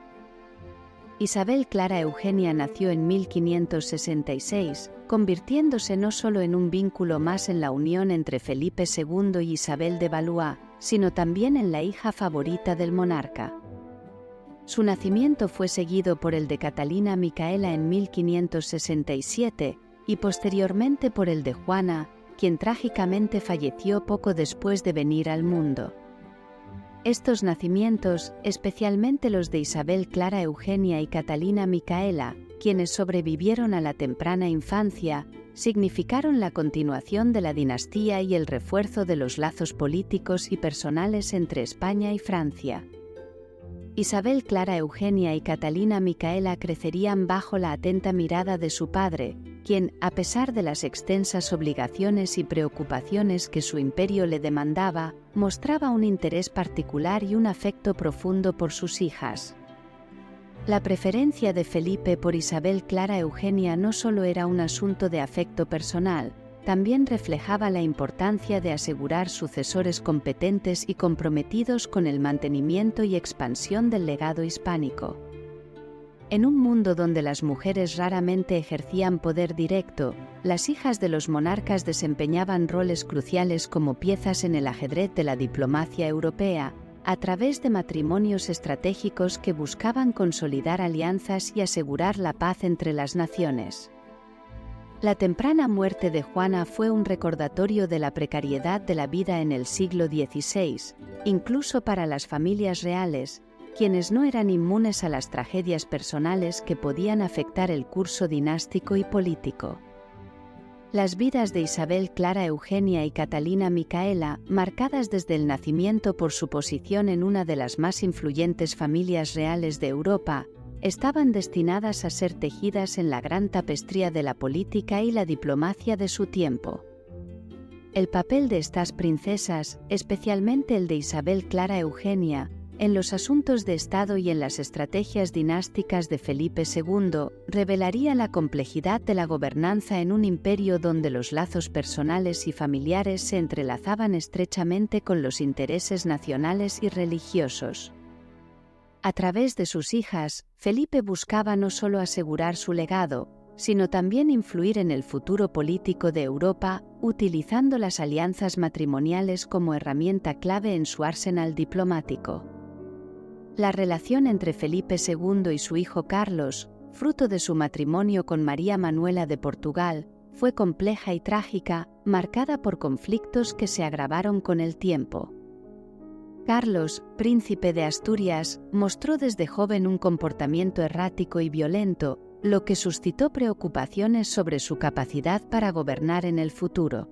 S1: Isabel Clara Eugenia nació en 1566, convirtiéndose no solo en un vínculo más en la unión entre Felipe II y Isabel de Valois, sino también en la hija favorita del monarca. Su nacimiento fue seguido por el de Catalina Micaela en 1567 y posteriormente por el de Juana, quien trágicamente falleció poco después de venir al mundo. Estos nacimientos, especialmente los de Isabel Clara Eugenia y Catalina Micaela, quienes sobrevivieron a la temprana infancia, significaron la continuación de la dinastía y el refuerzo de los lazos políticos y personales entre España y Francia. Isabel Clara Eugenia y Catalina Micaela crecerían bajo la atenta mirada de su padre, quien, a pesar de las extensas obligaciones y preocupaciones que su imperio le demandaba, mostraba un interés particular y un afecto profundo por sus hijas. La preferencia de Felipe por Isabel Clara Eugenia no solo era un asunto de afecto personal, también reflejaba la importancia de asegurar sucesores competentes y comprometidos con el mantenimiento y expansión del legado hispánico. En un mundo donde las mujeres raramente ejercían poder directo, las hijas de los monarcas desempeñaban roles cruciales como piezas en el ajedrez de la diplomacia europea, a través de matrimonios estratégicos que buscaban consolidar alianzas y asegurar la paz entre las naciones. La temprana muerte de Juana fue un recordatorio de la precariedad de la vida en el siglo XVI, incluso para las familias reales, quienes no eran inmunes a las tragedias personales que podían afectar el curso dinástico y político. Las vidas de Isabel Clara Eugenia y Catalina Micaela, marcadas desde el nacimiento por su posición en una de las más influyentes familias reales de Europa, estaban destinadas a ser tejidas en la gran tapestría de la política y la diplomacia de su tiempo. El papel de estas princesas, especialmente el de Isabel Clara Eugenia, en los asuntos de Estado y en las estrategias dinásticas de Felipe II, revelaría la complejidad de la gobernanza en un imperio donde los lazos personales y familiares se entrelazaban estrechamente con los intereses nacionales y religiosos. A través de sus hijas, Felipe buscaba no solo asegurar su legado, sino también influir en el futuro político de Europa, utilizando las alianzas matrimoniales como herramienta clave en su arsenal diplomático. La relación entre Felipe II y su hijo Carlos, fruto de su matrimonio con María Manuela de Portugal, fue compleja y trágica, marcada por conflictos que se agravaron con el tiempo. Carlos, príncipe de Asturias, mostró desde joven un comportamiento errático y violento, lo que suscitó preocupaciones sobre su capacidad para gobernar en el futuro.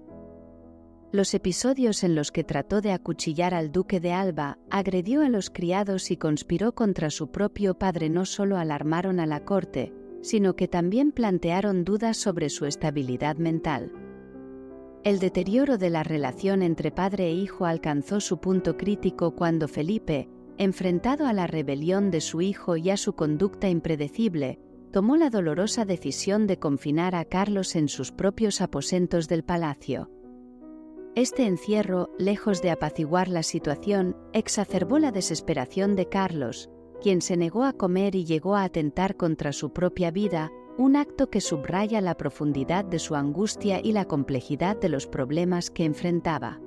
S1: Los episodios en los que trató de acuchillar al duque de Alba, agredió a los criados y conspiró contra su propio padre no solo alarmaron a la corte, sino que también plantearon dudas sobre su estabilidad mental. El deterioro de la relación entre padre e hijo alcanzó su punto crítico cuando Felipe, enfrentado a la rebelión de su hijo y a su conducta impredecible, tomó la dolorosa decisión de confinar a Carlos en sus propios aposentos del palacio. Este encierro, lejos de apaciguar la situación, exacerbó la desesperación de Carlos, quien se negó a comer y llegó a atentar contra su propia vida, un acto que subraya la profundidad de su angustia y la complejidad de los problemas que enfrentaba.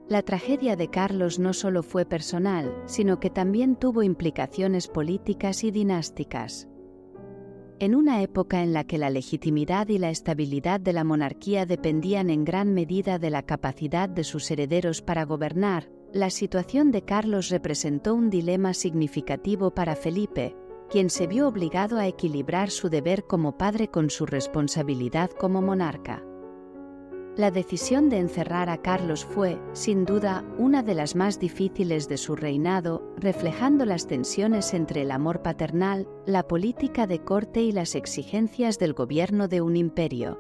S1: La tragedia de Carlos no solo fue personal, sino que también tuvo implicaciones políticas y dinásticas. En una época en la que la legitimidad y la estabilidad de la monarquía dependían en gran medida de la capacidad de sus herederos para gobernar, la situación de Carlos representó un dilema significativo para Felipe, quien se vio obligado a equilibrar su deber como padre con su responsabilidad como monarca. La decisión de encerrar a Carlos fue, sin duda, una de las más difíciles de su reinado, reflejando las tensiones entre el amor paternal, la política de corte y las exigencias del gobierno de un imperio.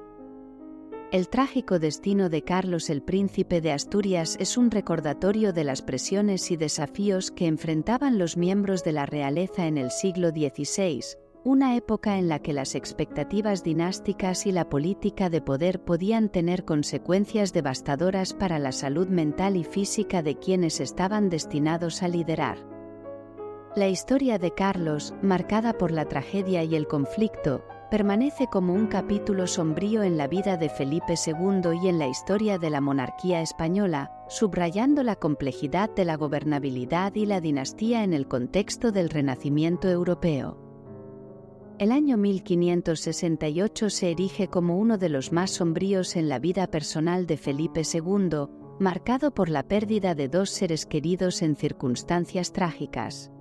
S1: El trágico destino de Carlos el Príncipe de Asturias es un recordatorio de las presiones y desafíos que enfrentaban los miembros de la realeza en el siglo XVI, una época en la que las expectativas dinásticas y la política de poder podían tener consecuencias devastadoras para la salud mental y física de quienes estaban destinados a liderar. La historia de Carlos, marcada por la tragedia y el conflicto, permanece como un capítulo sombrío en la vida de Felipe II y en la historia de la monarquía española, subrayando la complejidad de la gobernabilidad y la dinastía en el contexto del Renacimiento europeo. El año 1568 se erige como uno de los más sombríos en la vida personal de Felipe II, marcado por la pérdida de dos seres queridos en circunstancias trágicas.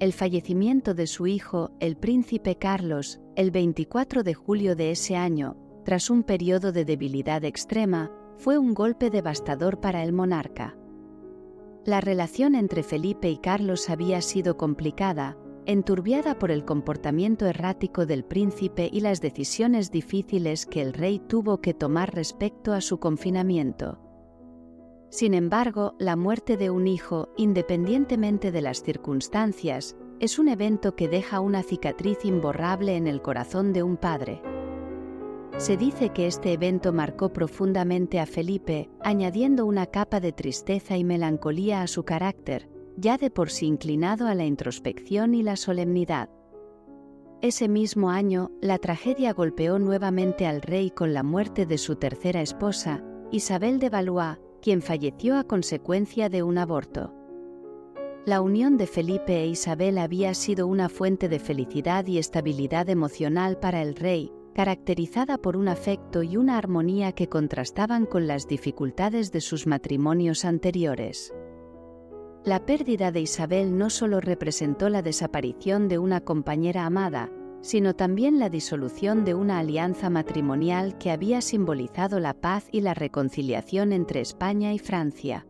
S1: El fallecimiento de su hijo, el príncipe Carlos, el 24 de julio de ese año, tras un periodo de debilidad extrema, fue un golpe devastador para el monarca. La relación entre Felipe y Carlos había sido complicada, enturbiada por el comportamiento errático del príncipe y las decisiones difíciles que el rey tuvo que tomar respecto a su confinamiento. Sin embargo, la muerte de un hijo, independientemente de las circunstancias, es un evento que deja una cicatriz imborrable en el corazón de un padre. Se dice que este evento marcó profundamente a Felipe, añadiendo una capa de tristeza y melancolía a su carácter, ya de por sí inclinado a la introspección y la solemnidad. Ese mismo año, la tragedia golpeó nuevamente al rey con la muerte de su tercera esposa, Isabel de Valois, quien falleció a consecuencia de un aborto. La unión de Felipe e Isabel había sido una fuente de felicidad y estabilidad emocional para el rey, caracterizada por un afecto y una armonía que contrastaban con las dificultades de sus matrimonios anteriores. La pérdida de Isabel no solo representó la desaparición de una compañera amada, sino también la disolución de una alianza matrimonial que había simbolizado la paz y la reconciliación entre España y Francia.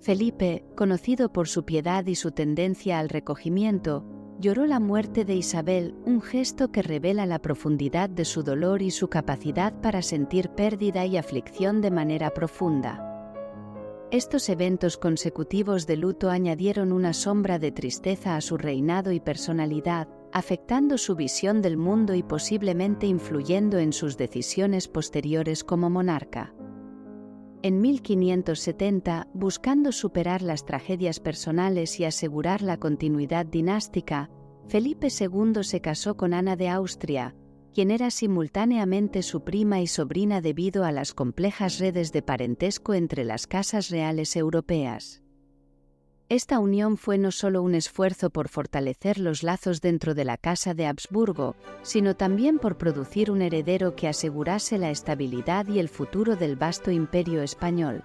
S1: Felipe, conocido por su piedad y su tendencia al recogimiento, lloró la muerte de Isabel, un gesto que revela la profundidad de su dolor y su capacidad para sentir pérdida y aflicción de manera profunda. Estos eventos consecutivos de luto añadieron una sombra de tristeza a su reinado y personalidad, afectando su visión del mundo y posiblemente influyendo en sus decisiones posteriores como monarca. En 1570, buscando superar las tragedias personales y asegurar la continuidad dinástica, Felipe II se casó con Ana de Austria, quien era simultáneamente su prima y sobrina debido a las complejas redes de parentesco entre las casas reales europeas. Esta unión fue no solo un esfuerzo por fortalecer los lazos dentro de la Casa de Habsburgo, sino también por producir un heredero que asegurase la estabilidad y el futuro del vasto imperio español.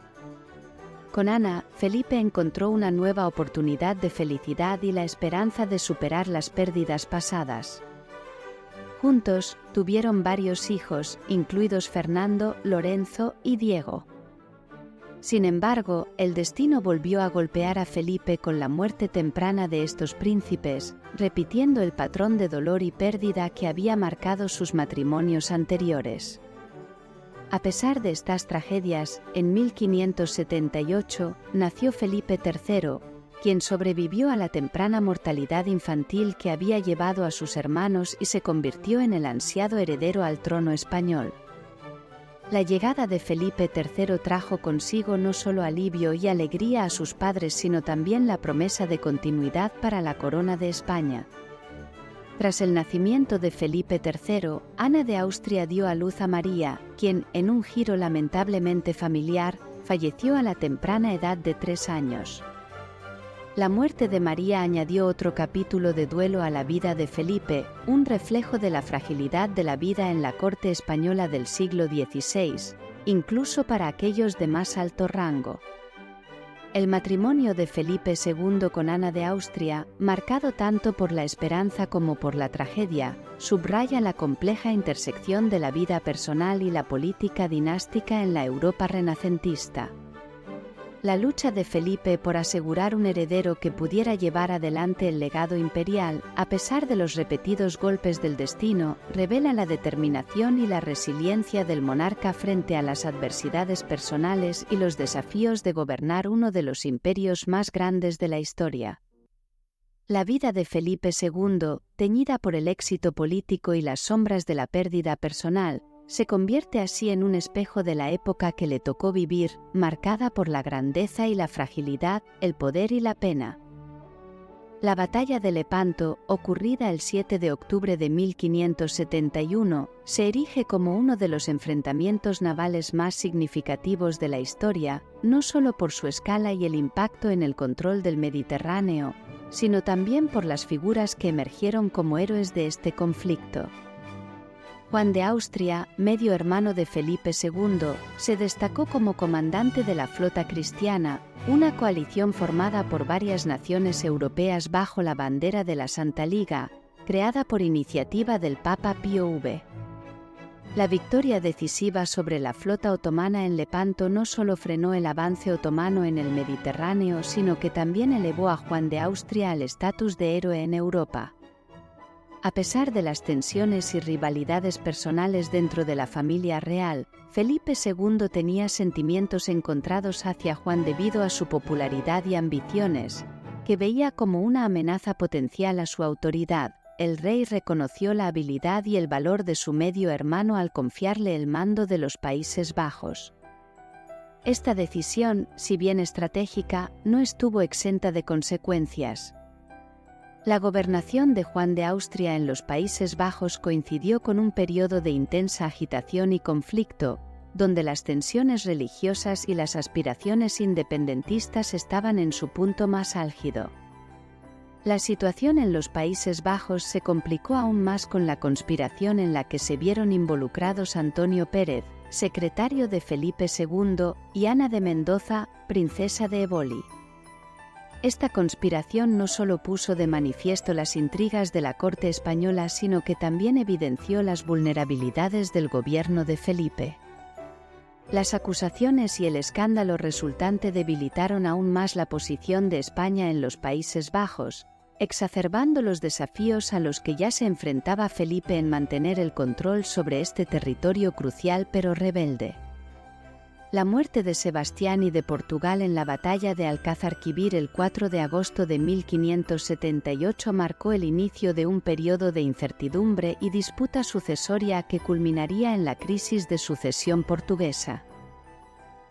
S1: Con Ana, Felipe encontró una nueva oportunidad de felicidad y la esperanza de superar las pérdidas pasadas. Juntos, tuvieron varios hijos, incluidos Fernando, Lorenzo y Diego. Sin embargo, el destino volvió a golpear a Felipe con la muerte temprana de estos príncipes, repitiendo el patrón de dolor y pérdida que había marcado sus matrimonios anteriores. A pesar de estas tragedias, en 1578 nació Felipe III, quien sobrevivió a la temprana mortalidad infantil que había llevado a sus hermanos y se convirtió en el ansiado heredero al trono español. La llegada de Felipe III trajo consigo no solo alivio y alegría a sus padres, sino también la promesa de continuidad para la corona de España. Tras el nacimiento de Felipe III, Ana de Austria dio a luz a María, quien, en un giro lamentablemente familiar, falleció a la temprana edad de 3 años. La muerte de María añadió otro capítulo de duelo a la vida de Felipe, un reflejo de la fragilidad de la vida en la corte española del siglo XVI, incluso para aquellos de más alto rango. El matrimonio de Felipe II con Ana de Austria, marcado tanto por la esperanza como por la tragedia, subraya la compleja intersección de la vida personal y la política dinástica en la Europa renacentista. La lucha de Felipe por asegurar un heredero que pudiera llevar adelante el legado imperial, a pesar de los repetidos golpes del destino, revela la determinación y la resiliencia del monarca frente a las adversidades personales y los desafíos de gobernar uno de los imperios más grandes de la historia. La vida de Felipe II, teñida por el éxito político y las sombras de la pérdida personal, se convierte así en un espejo de la época que le tocó vivir, marcada por la grandeza y la fragilidad, el poder y la pena. La batalla de Lepanto, ocurrida el 7 de octubre de 1571, se erige como uno de los enfrentamientos navales más significativos de la historia, no solo por su escala y el impacto en el control del Mediterráneo, sino también por las figuras que emergieron como héroes de este conflicto. Juan de Austria, medio hermano de Felipe II, se destacó como comandante de la flota cristiana, una coalición formada por varias naciones europeas bajo la bandera de la Santa Liga, creada por iniciativa del Papa Pío V. La victoria decisiva sobre la flota otomana en Lepanto no solo frenó el avance otomano en el Mediterráneo, sino que también elevó a Juan de Austria al estatus de héroe en Europa. A pesar de las tensiones y rivalidades personales dentro de la familia real, Felipe II tenía sentimientos encontrados hacia Juan debido a su popularidad y ambiciones, que veía como una amenaza potencial a su autoridad. El rey reconoció la habilidad y el valor de su medio hermano al confiarle el mando de los Países Bajos. Esta decisión, si bien estratégica, no estuvo exenta de consecuencias. La gobernación de Juan de Austria en los Países Bajos coincidió con un periodo de intensa agitación y conflicto, donde las tensiones religiosas y las aspiraciones independentistas estaban en su punto más álgido. La situación en los Países Bajos se complicó aún más con la conspiración en la que se vieron involucrados Antonio Pérez, secretario de Felipe II, y Ana de Mendoza, princesa de Eboli. Esta conspiración no solo puso de manifiesto las intrigas de la corte española, sino que también evidenció las vulnerabilidades del gobierno de Felipe. Las acusaciones y el escándalo resultante debilitaron aún más la posición de España en los Países Bajos, exacerbando los desafíos a los que ya se enfrentaba Felipe en mantener el control sobre este territorio crucial pero rebelde. La muerte de Sebastián y de Portugal en la batalla de Alcázarquivir el 4 de agosto de 1578 marcó el inicio de un periodo de incertidumbre y disputa sucesoria que culminaría en la crisis de sucesión portuguesa.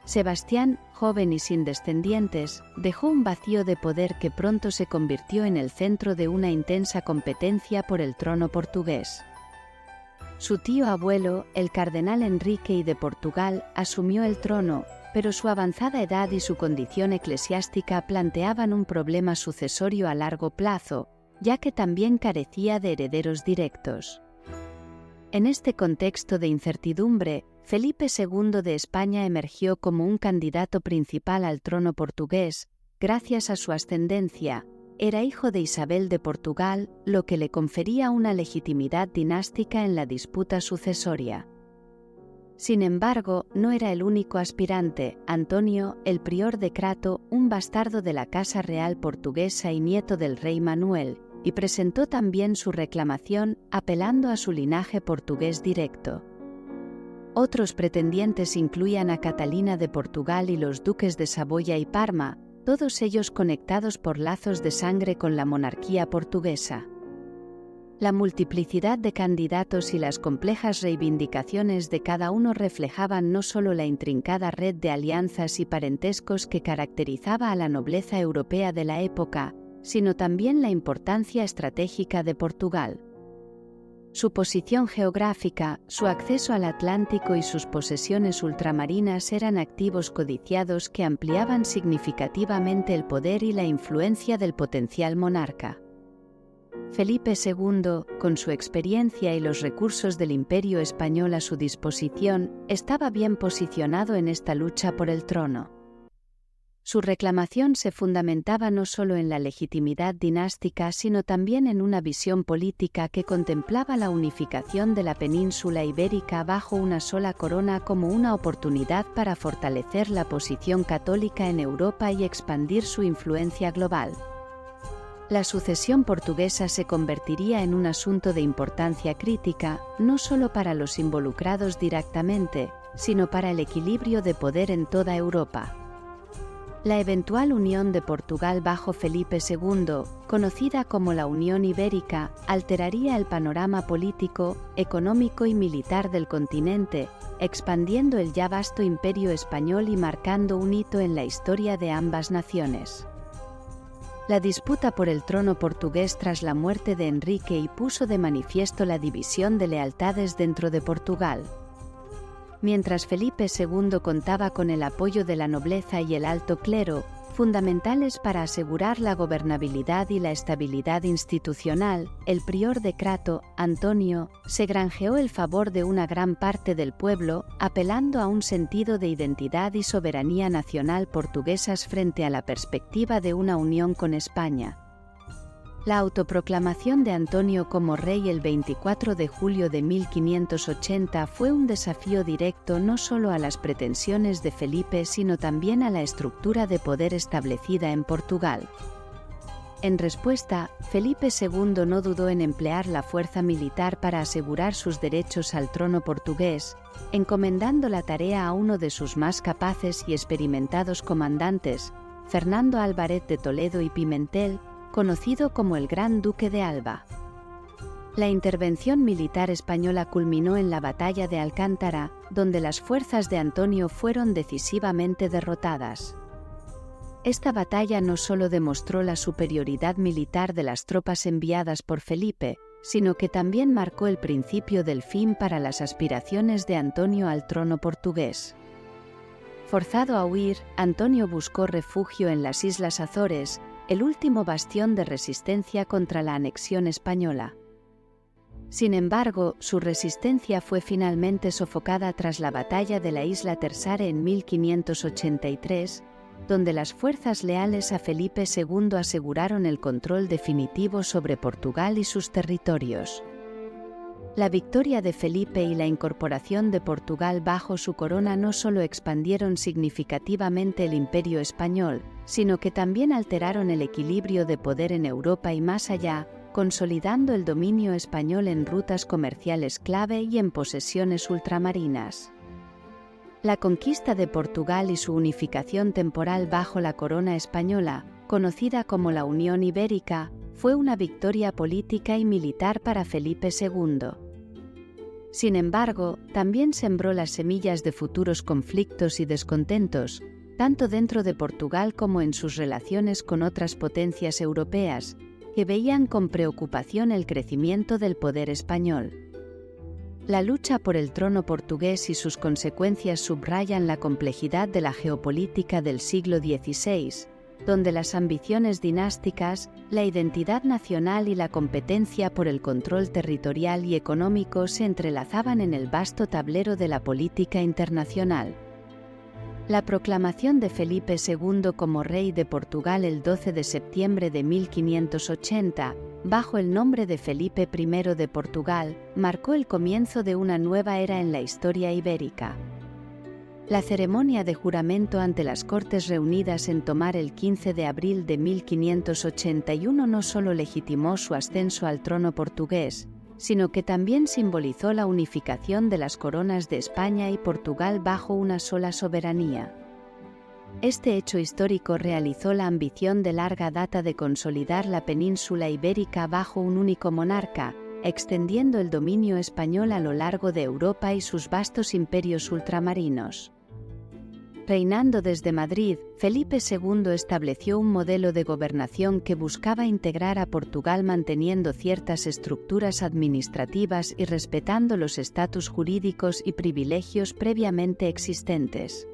S1: Sebastián, joven y sin descendientes, dejó un vacío de poder que pronto se convirtió en el centro de una intensa competencia por el trono portugués. Su tío abuelo, el cardenal Enrique I de Portugal, asumió el trono, pero su avanzada edad y su condición eclesiástica planteaban un problema sucesorio a largo plazo, ya que también carecía de herederos directos. En este contexto de incertidumbre, Felipe II de España emergió como un candidato principal al trono portugués, gracias a su ascendencia. Era hijo de Isabel de Portugal, lo que le confería una legitimidad dinástica en la disputa sucesoria. Sin embargo, no era el único aspirante. Antonio, el prior de Crato, un bastardo de la Casa Real portuguesa y nieto del rey Manuel, y presentó también su reclamación, apelando a su linaje portugués directo. Otros pretendientes incluían a Catalina de Portugal y los duques de Saboya y Parma, todos ellos conectados por lazos de sangre con la monarquía portuguesa. La multiplicidad de candidatos y las complejas reivindicaciones de cada uno reflejaban no solo la intrincada red de alianzas y parentescos que caracterizaba a la nobleza europea de la época, sino también la importancia estratégica de Portugal. Su posición geográfica, su acceso al Atlántico y sus posesiones ultramarinas eran activos codiciados que ampliaban significativamente el poder y la influencia del potencial monarca. Felipe II, con su experiencia y los recursos del Imperio español a su disposición, estaba bien posicionado en esta lucha por el trono. Su reclamación se fundamentaba no solo en la legitimidad dinástica, sino también en una visión política que contemplaba la unificación de la península ibérica bajo una sola corona como una oportunidad para fortalecer la posición católica en Europa y expandir su influencia global. La sucesión portuguesa se convertiría en un asunto de importancia crítica, no solo para los involucrados directamente, sino para el equilibrio de poder en toda Europa. La eventual unión de Portugal bajo Felipe II, conocida como la Unión Ibérica, alteraría el panorama político, económico y militar del continente, expandiendo el ya vasto imperio español y marcando un hito en la historia de ambas naciones. La disputa por el trono portugués tras la muerte de Enrique I puso de manifiesto la división de lealtades dentro de Portugal. Mientras Felipe II contaba con el apoyo de la nobleza y el alto clero, fundamentales para asegurar la gobernabilidad y la estabilidad institucional, el prior de Crato, Antonio, se granjeó el favor de una gran parte del pueblo, apelando a un sentido de identidad y soberanía nacional portuguesas frente a la perspectiva de una unión con España. La autoproclamación de Antonio como rey el 24 de julio de 1580 fue un desafío directo no solo a las pretensiones de Felipe sino también a la estructura de poder establecida en Portugal. En respuesta, Felipe II no dudó en emplear la fuerza militar para asegurar sus derechos al trono portugués, encomendando la tarea a uno de sus más capaces y experimentados comandantes, Fernando Álvarez de Toledo y Pimentel, conocido como el Gran Duque de Alba. La intervención militar española culminó en la batalla de Alcántara, donde las fuerzas de Antonio fueron decisivamente derrotadas. Esta batalla no solo demostró la superioridad militar de las tropas enviadas por Felipe, sino que también marcó el principio del fin para las aspiraciones de Antonio al trono portugués. Forzado a huir, Antonio buscó refugio en las Islas Azores, el último bastión de resistencia contra la anexión española. Sin embargo, su resistencia fue finalmente sofocada tras la batalla de la isla Tersare en 1583, donde las fuerzas leales a Felipe II aseguraron el control definitivo sobre Portugal y sus territorios. La victoria de Felipe y la incorporación de Portugal bajo su corona no solo expandieron significativamente el imperio español, sino que también alteraron el equilibrio de poder en Europa y más allá, consolidando el dominio español en rutas comerciales clave y en posesiones ultramarinas. La conquista de Portugal y su unificación temporal bajo la corona española, conocida como la Unión Ibérica, fue una victoria política y militar para Felipe II. Sin embargo, también sembró las semillas de futuros conflictos y descontentos, tanto dentro de Portugal como en sus relaciones con otras potencias europeas, que veían con preocupación el crecimiento del poder español. La lucha por el trono portugués y sus consecuencias subrayan la complejidad de la geopolítica del siglo XVI, donde las ambiciones dinásticas, la identidad nacional y la competencia por el control territorial y económico se entrelazaban en el vasto tablero de la política internacional. La proclamación de Felipe II como rey de Portugal el 12 de septiembre de 1580, bajo el nombre de Felipe I de Portugal, marcó el comienzo de una nueva era en la historia ibérica. La ceremonia de juramento ante las Cortes reunidas en Tomar el 15 de abril de 1581 no solo legitimó su ascenso al trono portugués, sino que también simbolizó la unificación de las coronas de España y Portugal bajo una sola soberanía. Este hecho histórico realizó la ambición de larga data de consolidar la península ibérica bajo un único monarca, extendiendo el dominio español a lo largo de Europa y sus vastos imperios ultramarinos. Reinando desde Madrid, Felipe II estableció un modelo de gobernación que buscaba integrar a Portugal manteniendo ciertas estructuras administrativas y respetando los estatus jurídicos y privilegios previamente existentes.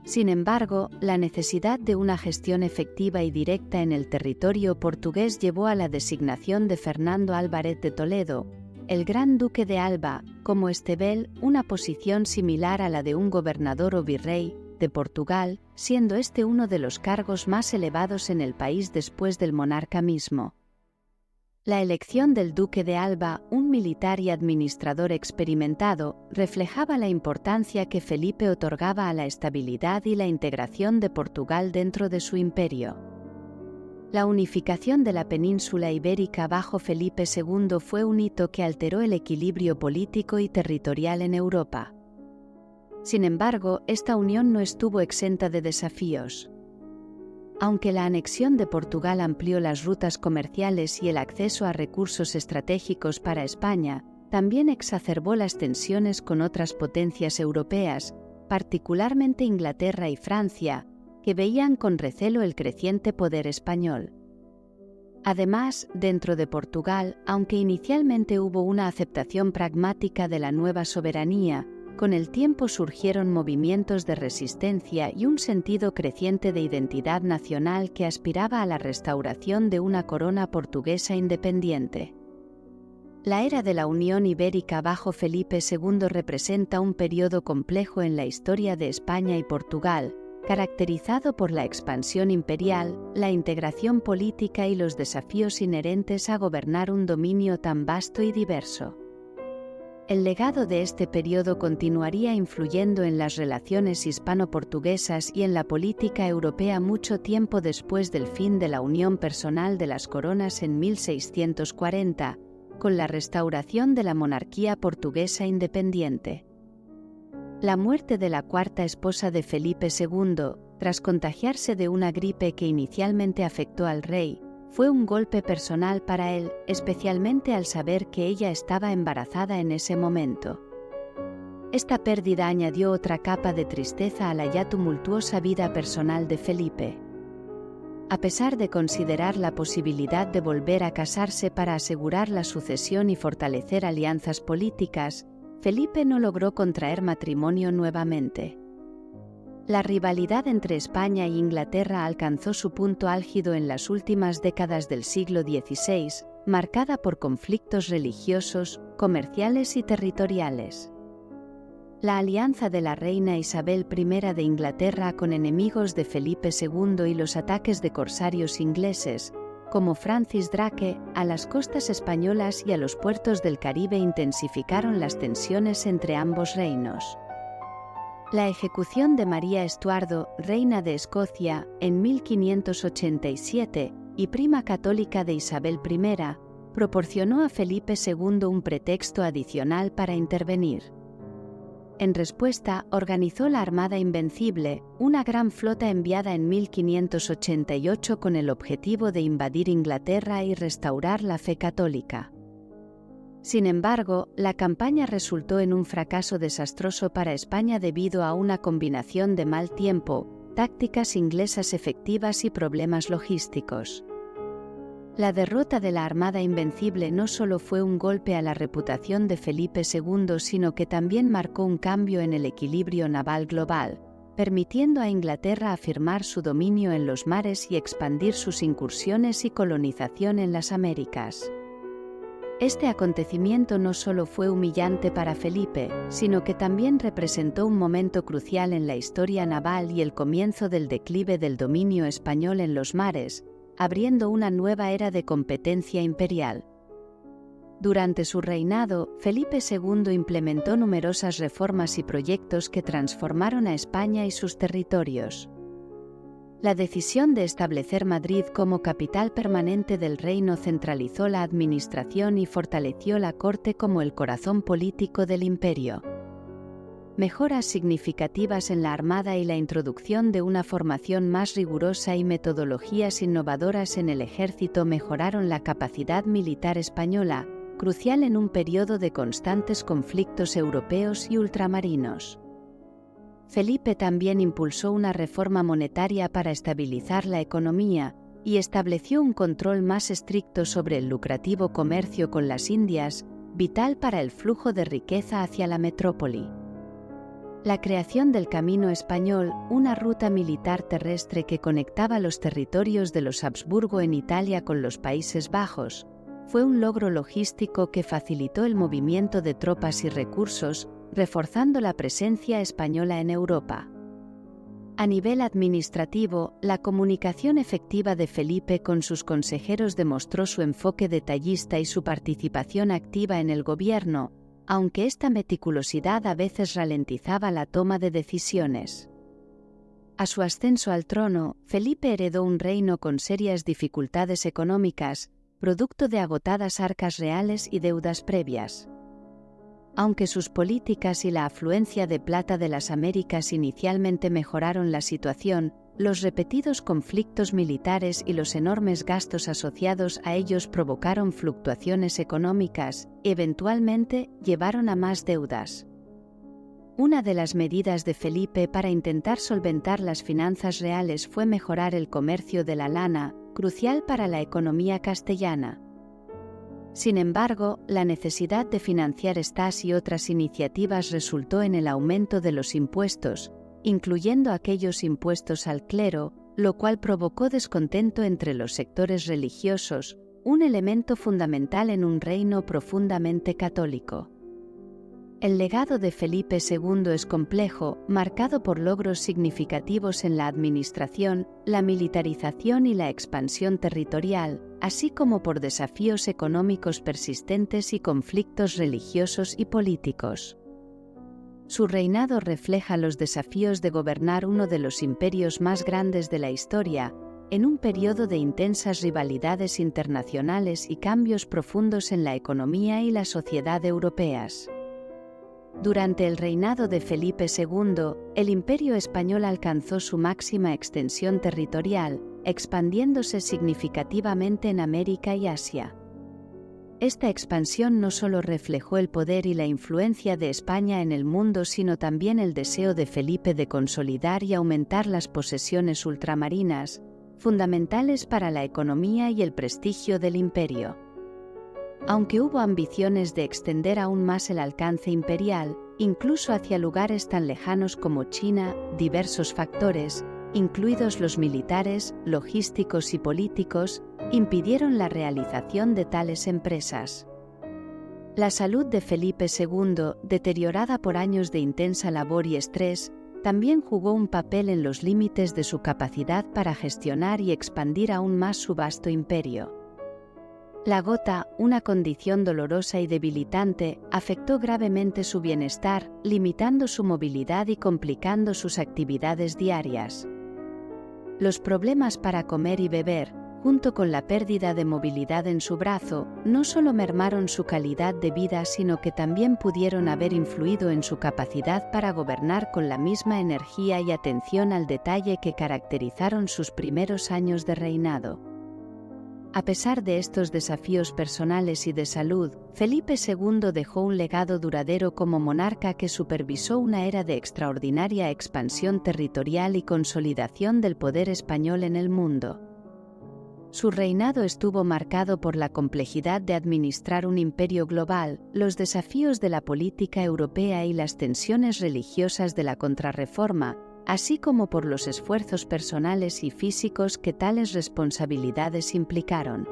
S1: Sin embargo, la necesidad de una gestión efectiva y directa en el territorio portugués llevó a la designación de Fernando Álvarez de Toledo, el Gran Duque de Alba, como Estebel, una posición similar a la de un gobernador o virrey de Portugal, siendo este uno de los cargos más elevados en el país después del monarca mismo. La elección del Duque de Alba, un militar y administrador experimentado, reflejaba la importancia que Felipe otorgaba a la estabilidad y la integración de Portugal dentro de su imperio. La unificación de la península ibérica bajo Felipe II fue un hito que alteró el equilibrio político y territorial en Europa. Sin embargo, esta unión no estuvo exenta de desafíos. Aunque la anexión de Portugal amplió las rutas comerciales y el acceso a recursos estratégicos para España, también exacerbó las tensiones con otras potencias europeas, particularmente Inglaterra y Francia, que veían con recelo el creciente poder español. Además, dentro de Portugal, aunque inicialmente hubo una aceptación pragmática de la nueva soberanía, con el tiempo surgieron movimientos de resistencia y un sentido creciente de identidad nacional que aspiraba a la restauración de una corona portuguesa independiente. La era de la Unión Ibérica bajo Felipe II representa un periodo complejo en la historia de España y Portugal, caracterizado por la expansión imperial, la integración política y los desafíos inherentes a gobernar un dominio tan vasto y diverso. El legado de este periodo continuaría influyendo en las relaciones hispano-portuguesas y en la política europea mucho tiempo después del fin de la unión personal de las coronas en 1640, con la restauración de la monarquía portuguesa independiente. La muerte de la cuarta esposa de Felipe II, tras contagiarse de una gripe que inicialmente afectó al rey, fue un golpe personal para él, especialmente al saber que ella estaba embarazada en ese momento. Esta pérdida añadió otra capa de tristeza a la ya tumultuosa vida personal de Felipe. A pesar de considerar la posibilidad de volver a casarse para asegurar la sucesión y fortalecer alianzas políticas, Felipe no logró contraer matrimonio nuevamente. La rivalidad entre España e Inglaterra alcanzó su punto álgido en las últimas décadas del siglo XVI, marcada por conflictos religiosos, comerciales y territoriales. La alianza de la reina Isabel I de Inglaterra con enemigos de Felipe II y los ataques de corsarios ingleses, como Francis Drake, a las costas españolas y a los puertos del Caribe intensificaron las tensiones entre ambos reinos. La ejecución de María Estuardo, reina de Escocia, en 1587, y prima católica de Isabel I, proporcionó a Felipe II un pretexto adicional para intervenir. En respuesta, organizó la Armada Invencible, una gran flota enviada en 1588 con el objetivo de invadir Inglaterra y restaurar la fe católica. Sin embargo, la campaña resultó en un fracaso desastroso para España debido a una combinación de mal tiempo, tácticas inglesas efectivas y problemas logísticos. La derrota de la Armada Invencible no solo fue un golpe a la reputación de Felipe II, sino que también marcó un cambio en el equilibrio naval global, permitiendo a Inglaterra afirmar su dominio en los mares y expandir sus incursiones y colonización en las Américas. Este acontecimiento no solo fue humillante para Felipe, sino que también representó un momento crucial en la historia naval y el comienzo del declive del dominio español en los mares, abriendo una nueva era de competencia imperial. Durante su reinado, Felipe II implementó numerosas reformas y proyectos que transformaron a España y sus territorios. La decisión de establecer Madrid como capital permanente del reino centralizó la administración y fortaleció la corte como el corazón político del imperio. Mejoras significativas en la armada y la introducción de una formación más rigurosa y metodologías innovadoras en el ejército mejoraron la capacidad militar española, crucial en un periodo de constantes conflictos europeos y ultramarinos. Felipe también impulsó una reforma monetaria para estabilizar la economía y estableció un control más estricto sobre el lucrativo comercio con las Indias, vital para el flujo de riqueza hacia la metrópoli. La creación del Camino Español, una ruta militar terrestre que conectaba los territorios de los Habsburgo en Italia con los Países Bajos, fue un logro logístico que facilitó el movimiento de tropas y recursos, reforzando la presencia española en Europa. A nivel administrativo, la comunicación efectiva de Felipe con sus consejeros demostró su enfoque detallista y su participación activa en el gobierno, aunque esta meticulosidad a veces ralentizaba la toma de decisiones. A su ascenso al trono, Felipe heredó un reino con serias dificultades económicas, producto de agotadas arcas reales y deudas previas. Aunque sus políticas y la afluencia de plata de las Américas inicialmente mejoraron la situación, los repetidos conflictos militares y los enormes gastos asociados a ellos provocaron fluctuaciones económicas y eventualmente llevaron a más deudas. Una de las medidas de Felipe para intentar solventar las finanzas reales fue mejorar el comercio de la lana, crucial para la economía castellana. Sin embargo, la necesidad de financiar estas y otras iniciativas resultó en el aumento de los impuestos, incluyendo aquellos impuestos al clero, lo cual provocó descontento entre los sectores religiosos, un elemento fundamental en un reino profundamente católico. El legado de Felipe II es complejo, marcado por logros significativos en la administración, la militarización y la expansión territorial, así como por desafíos económicos persistentes y conflictos religiosos y políticos. Su reinado refleja los desafíos de gobernar uno de los imperios más grandes de la historia, en un periodo de intensas rivalidades internacionales y cambios profundos en la economía y la sociedad europeas. Durante el reinado de Felipe II, el Imperio español alcanzó su máxima extensión territorial, expandiéndose significativamente en América y Asia. Esta expansión no solo reflejó el poder y la influencia de España en el mundo, sino también el deseo de Felipe de consolidar y aumentar las posesiones ultramarinas, fundamentales para la economía y el prestigio del imperio. Aunque hubo ambiciones de extender aún más el alcance imperial, incluso hacia lugares tan lejanos como China, diversos factores, incluidos los militares, logísticos y políticos, impidieron la realización de tales empresas. La salud de Felipe II, deteriorada por años de intensa labor y estrés, también jugó un papel en los límites de su capacidad para gestionar y expandir aún más su vasto imperio. La gota, una condición dolorosa y debilitante, afectó gravemente su bienestar, limitando su movilidad y complicando sus actividades diarias. Los problemas para comer y beber, junto con la pérdida de movilidad en su brazo, no solo mermaron su calidad de vida, sino que también pudieron haber influido en su capacidad para gobernar con la misma energía y atención al detalle que caracterizaron sus primeros años de reinado. A pesar de estos desafíos personales y de salud, Felipe II dejó un legado duradero como monarca que supervisó una era de extraordinaria expansión territorial y consolidación del poder español en el mundo. Su reinado estuvo marcado por la complejidad de administrar un imperio global, los desafíos de la política europea y las tensiones religiosas de la Contrarreforma, así como por los esfuerzos personales y físicos que tales responsabilidades implicaron.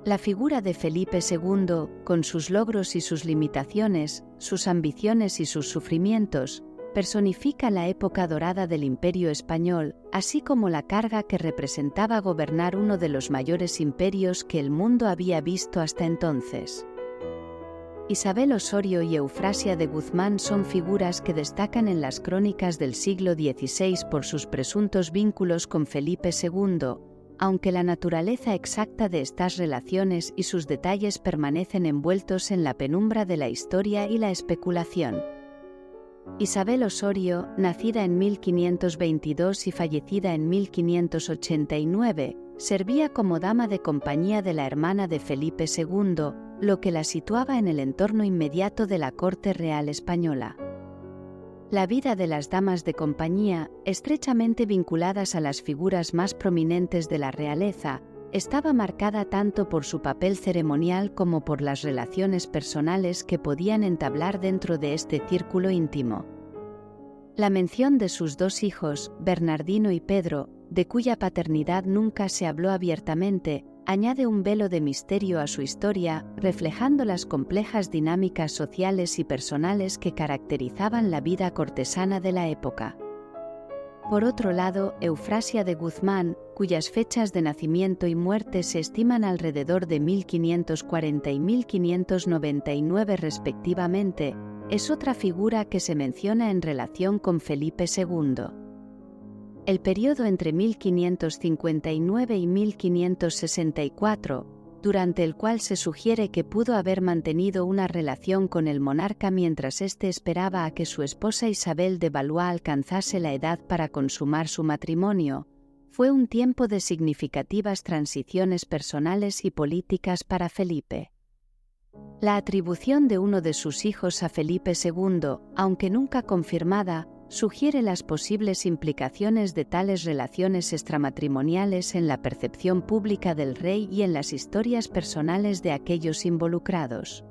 S1: La figura de Felipe II, con sus logros y sus limitaciones, sus ambiciones y sus sufrimientos, personifica la época dorada del Imperio español, así como la carga que representaba gobernar uno de los mayores imperios que el mundo había visto hasta entonces. Isabel Osorio y Eufrasia de Guzmán son figuras que destacan en las crónicas del siglo XVI por sus presuntos vínculos con Felipe II, aunque la naturaleza exacta de estas relaciones y sus detalles permanecen envueltos en la penumbra de la historia y la especulación. Isabel Osorio, nacida en 1522 y fallecida en 1589, servía como dama de compañía de la hermana de Felipe II, lo que la situaba en el entorno inmediato de la corte real española. La vida de las damas de compañía, estrechamente vinculadas a las figuras más prominentes de la realeza, estaba marcada tanto por su papel ceremonial como por las relaciones personales que podían entablar dentro de este círculo íntimo. La mención de sus dos hijos, Bernardino y Pedro, de cuya paternidad nunca se habló abiertamente, añade un velo de misterio a su historia, reflejando las complejas dinámicas sociales y personales que caracterizaban la vida cortesana de la época. Por otro lado, Eufrasia de Guzmán, cuyas fechas de nacimiento y muerte se estiman alrededor de 1540 y 1599 respectivamente, es otra figura que se menciona en relación con Felipe II. El periodo entre 1559 y 1564, durante el cual se sugiere que pudo haber mantenido una relación con el monarca mientras éste esperaba a que su esposa Isabel de Valois alcanzase la edad para consumar su matrimonio, fue un tiempo de significativas transiciones personales y políticas para Felipe. La atribución de uno de sus hijos a Felipe II, aunque nunca confirmada, sugiere las posibles implicaciones de tales relaciones extramatrimoniales en la percepción pública del rey y en las historias personales de aquellos involucrados.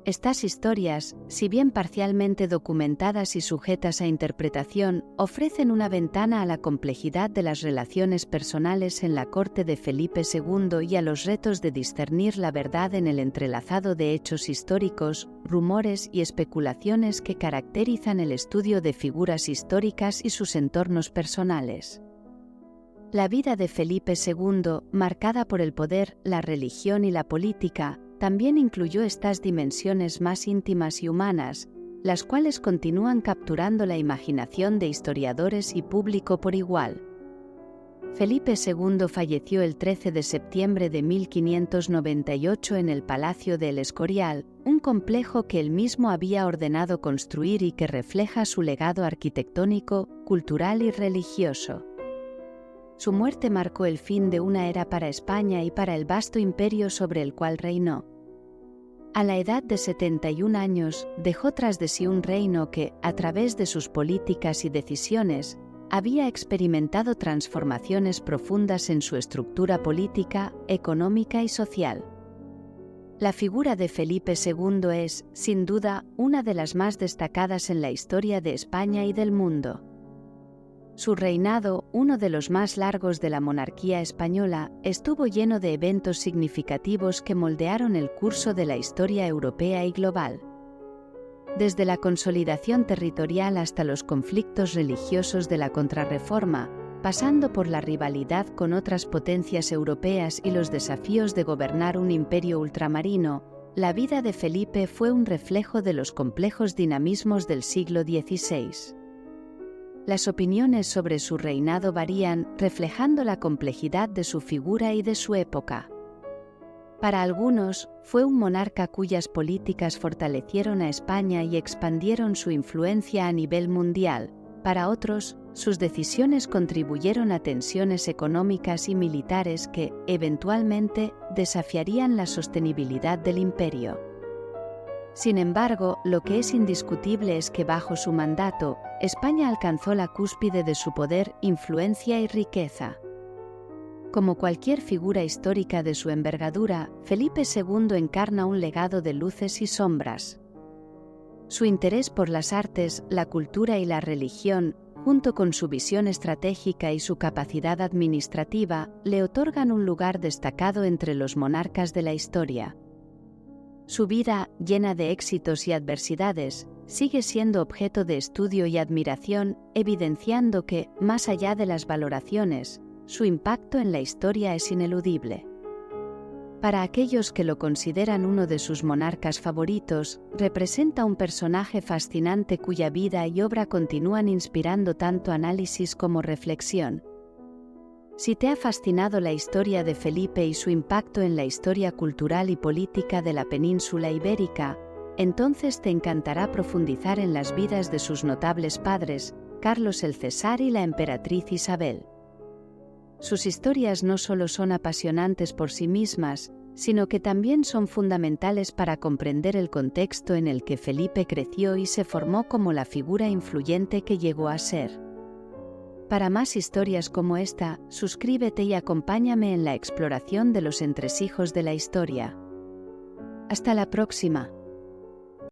S1: Estas historias, si bien parcialmente documentadas y sujetas a interpretación, ofrecen una ventana a la complejidad de las relaciones personales en la corte de Felipe II y a los retos de discernir la verdad en el entrelazado de hechos históricos, rumores y especulaciones que caracterizan el estudio de figuras históricas y sus entornos personales. La vida de Felipe II, marcada por el poder, la religión y la política, también incluyó estas dimensiones más íntimas y humanas, las cuales continúan capturando la imaginación de historiadores y público por igual. Felipe II falleció el 13 de septiembre de 1598 en el Palacio de El Escorial, un complejo que él mismo había ordenado construir y que refleja su legado arquitectónico, cultural y religioso. Su muerte marcó el fin de una era para España y para el vasto imperio sobre el cual reinó. A la edad de 71 años, dejó tras de sí un reino que, a través de sus políticas y decisiones, había experimentado transformaciones profundas en su estructura política, económica y social. La figura de Felipe II es, sin duda, una de las más destacadas en la historia de España y del mundo. Su reinado, uno de los más largos de la monarquía española, estuvo lleno de eventos significativos que moldearon el curso de la historia europea y global. Desde la consolidación territorial hasta los conflictos religiosos de la Contrarreforma, pasando por la rivalidad con otras potencias europeas y los desafíos de gobernar un imperio ultramarino, la vida de Felipe fue un reflejo de los complejos dinamismos del siglo XVI. Las opiniones sobre su reinado varían, reflejando la complejidad de su figura y de su época. Para algunos, fue un monarca cuyas políticas fortalecieron a España y expandieron su influencia a nivel mundial. Para otros, sus decisiones contribuyeron a tensiones económicas y militares que, eventualmente, desafiarían la sostenibilidad del imperio. Sin embargo, lo que es indiscutible es que bajo su mandato, España alcanzó la cúspide de su poder, influencia y riqueza. Como cualquier figura histórica de su envergadura, Felipe II encarna un legado de luces y sombras. Su interés por las artes, la cultura y la religión, junto con su visión estratégica y su capacidad administrativa, le otorgan un lugar destacado entre los monarcas de la historia. Su vida, llena de éxitos y adversidades, sigue siendo objeto de estudio y admiración, evidenciando que, más allá de las valoraciones, su impacto en la historia es ineludible. Para aquellos que lo consideran uno de sus monarcas favoritos, representa un personaje fascinante cuya vida y obra continúan inspirando tanto análisis como reflexión. Si te ha fascinado la historia de Felipe y su impacto en la historia cultural y política de la península ibérica, entonces te encantará profundizar en las vidas de sus notables padres, Carlos el Cesar y la emperatriz Isabel. Sus historias no solo son apasionantes por sí mismas, sino que también son fundamentales para comprender el contexto en el que Felipe creció y se formó como la figura influyente que llegó a ser. Para más historias como esta, suscríbete y acompáñame en la exploración de los entresijos de la historia. Hasta la próxima.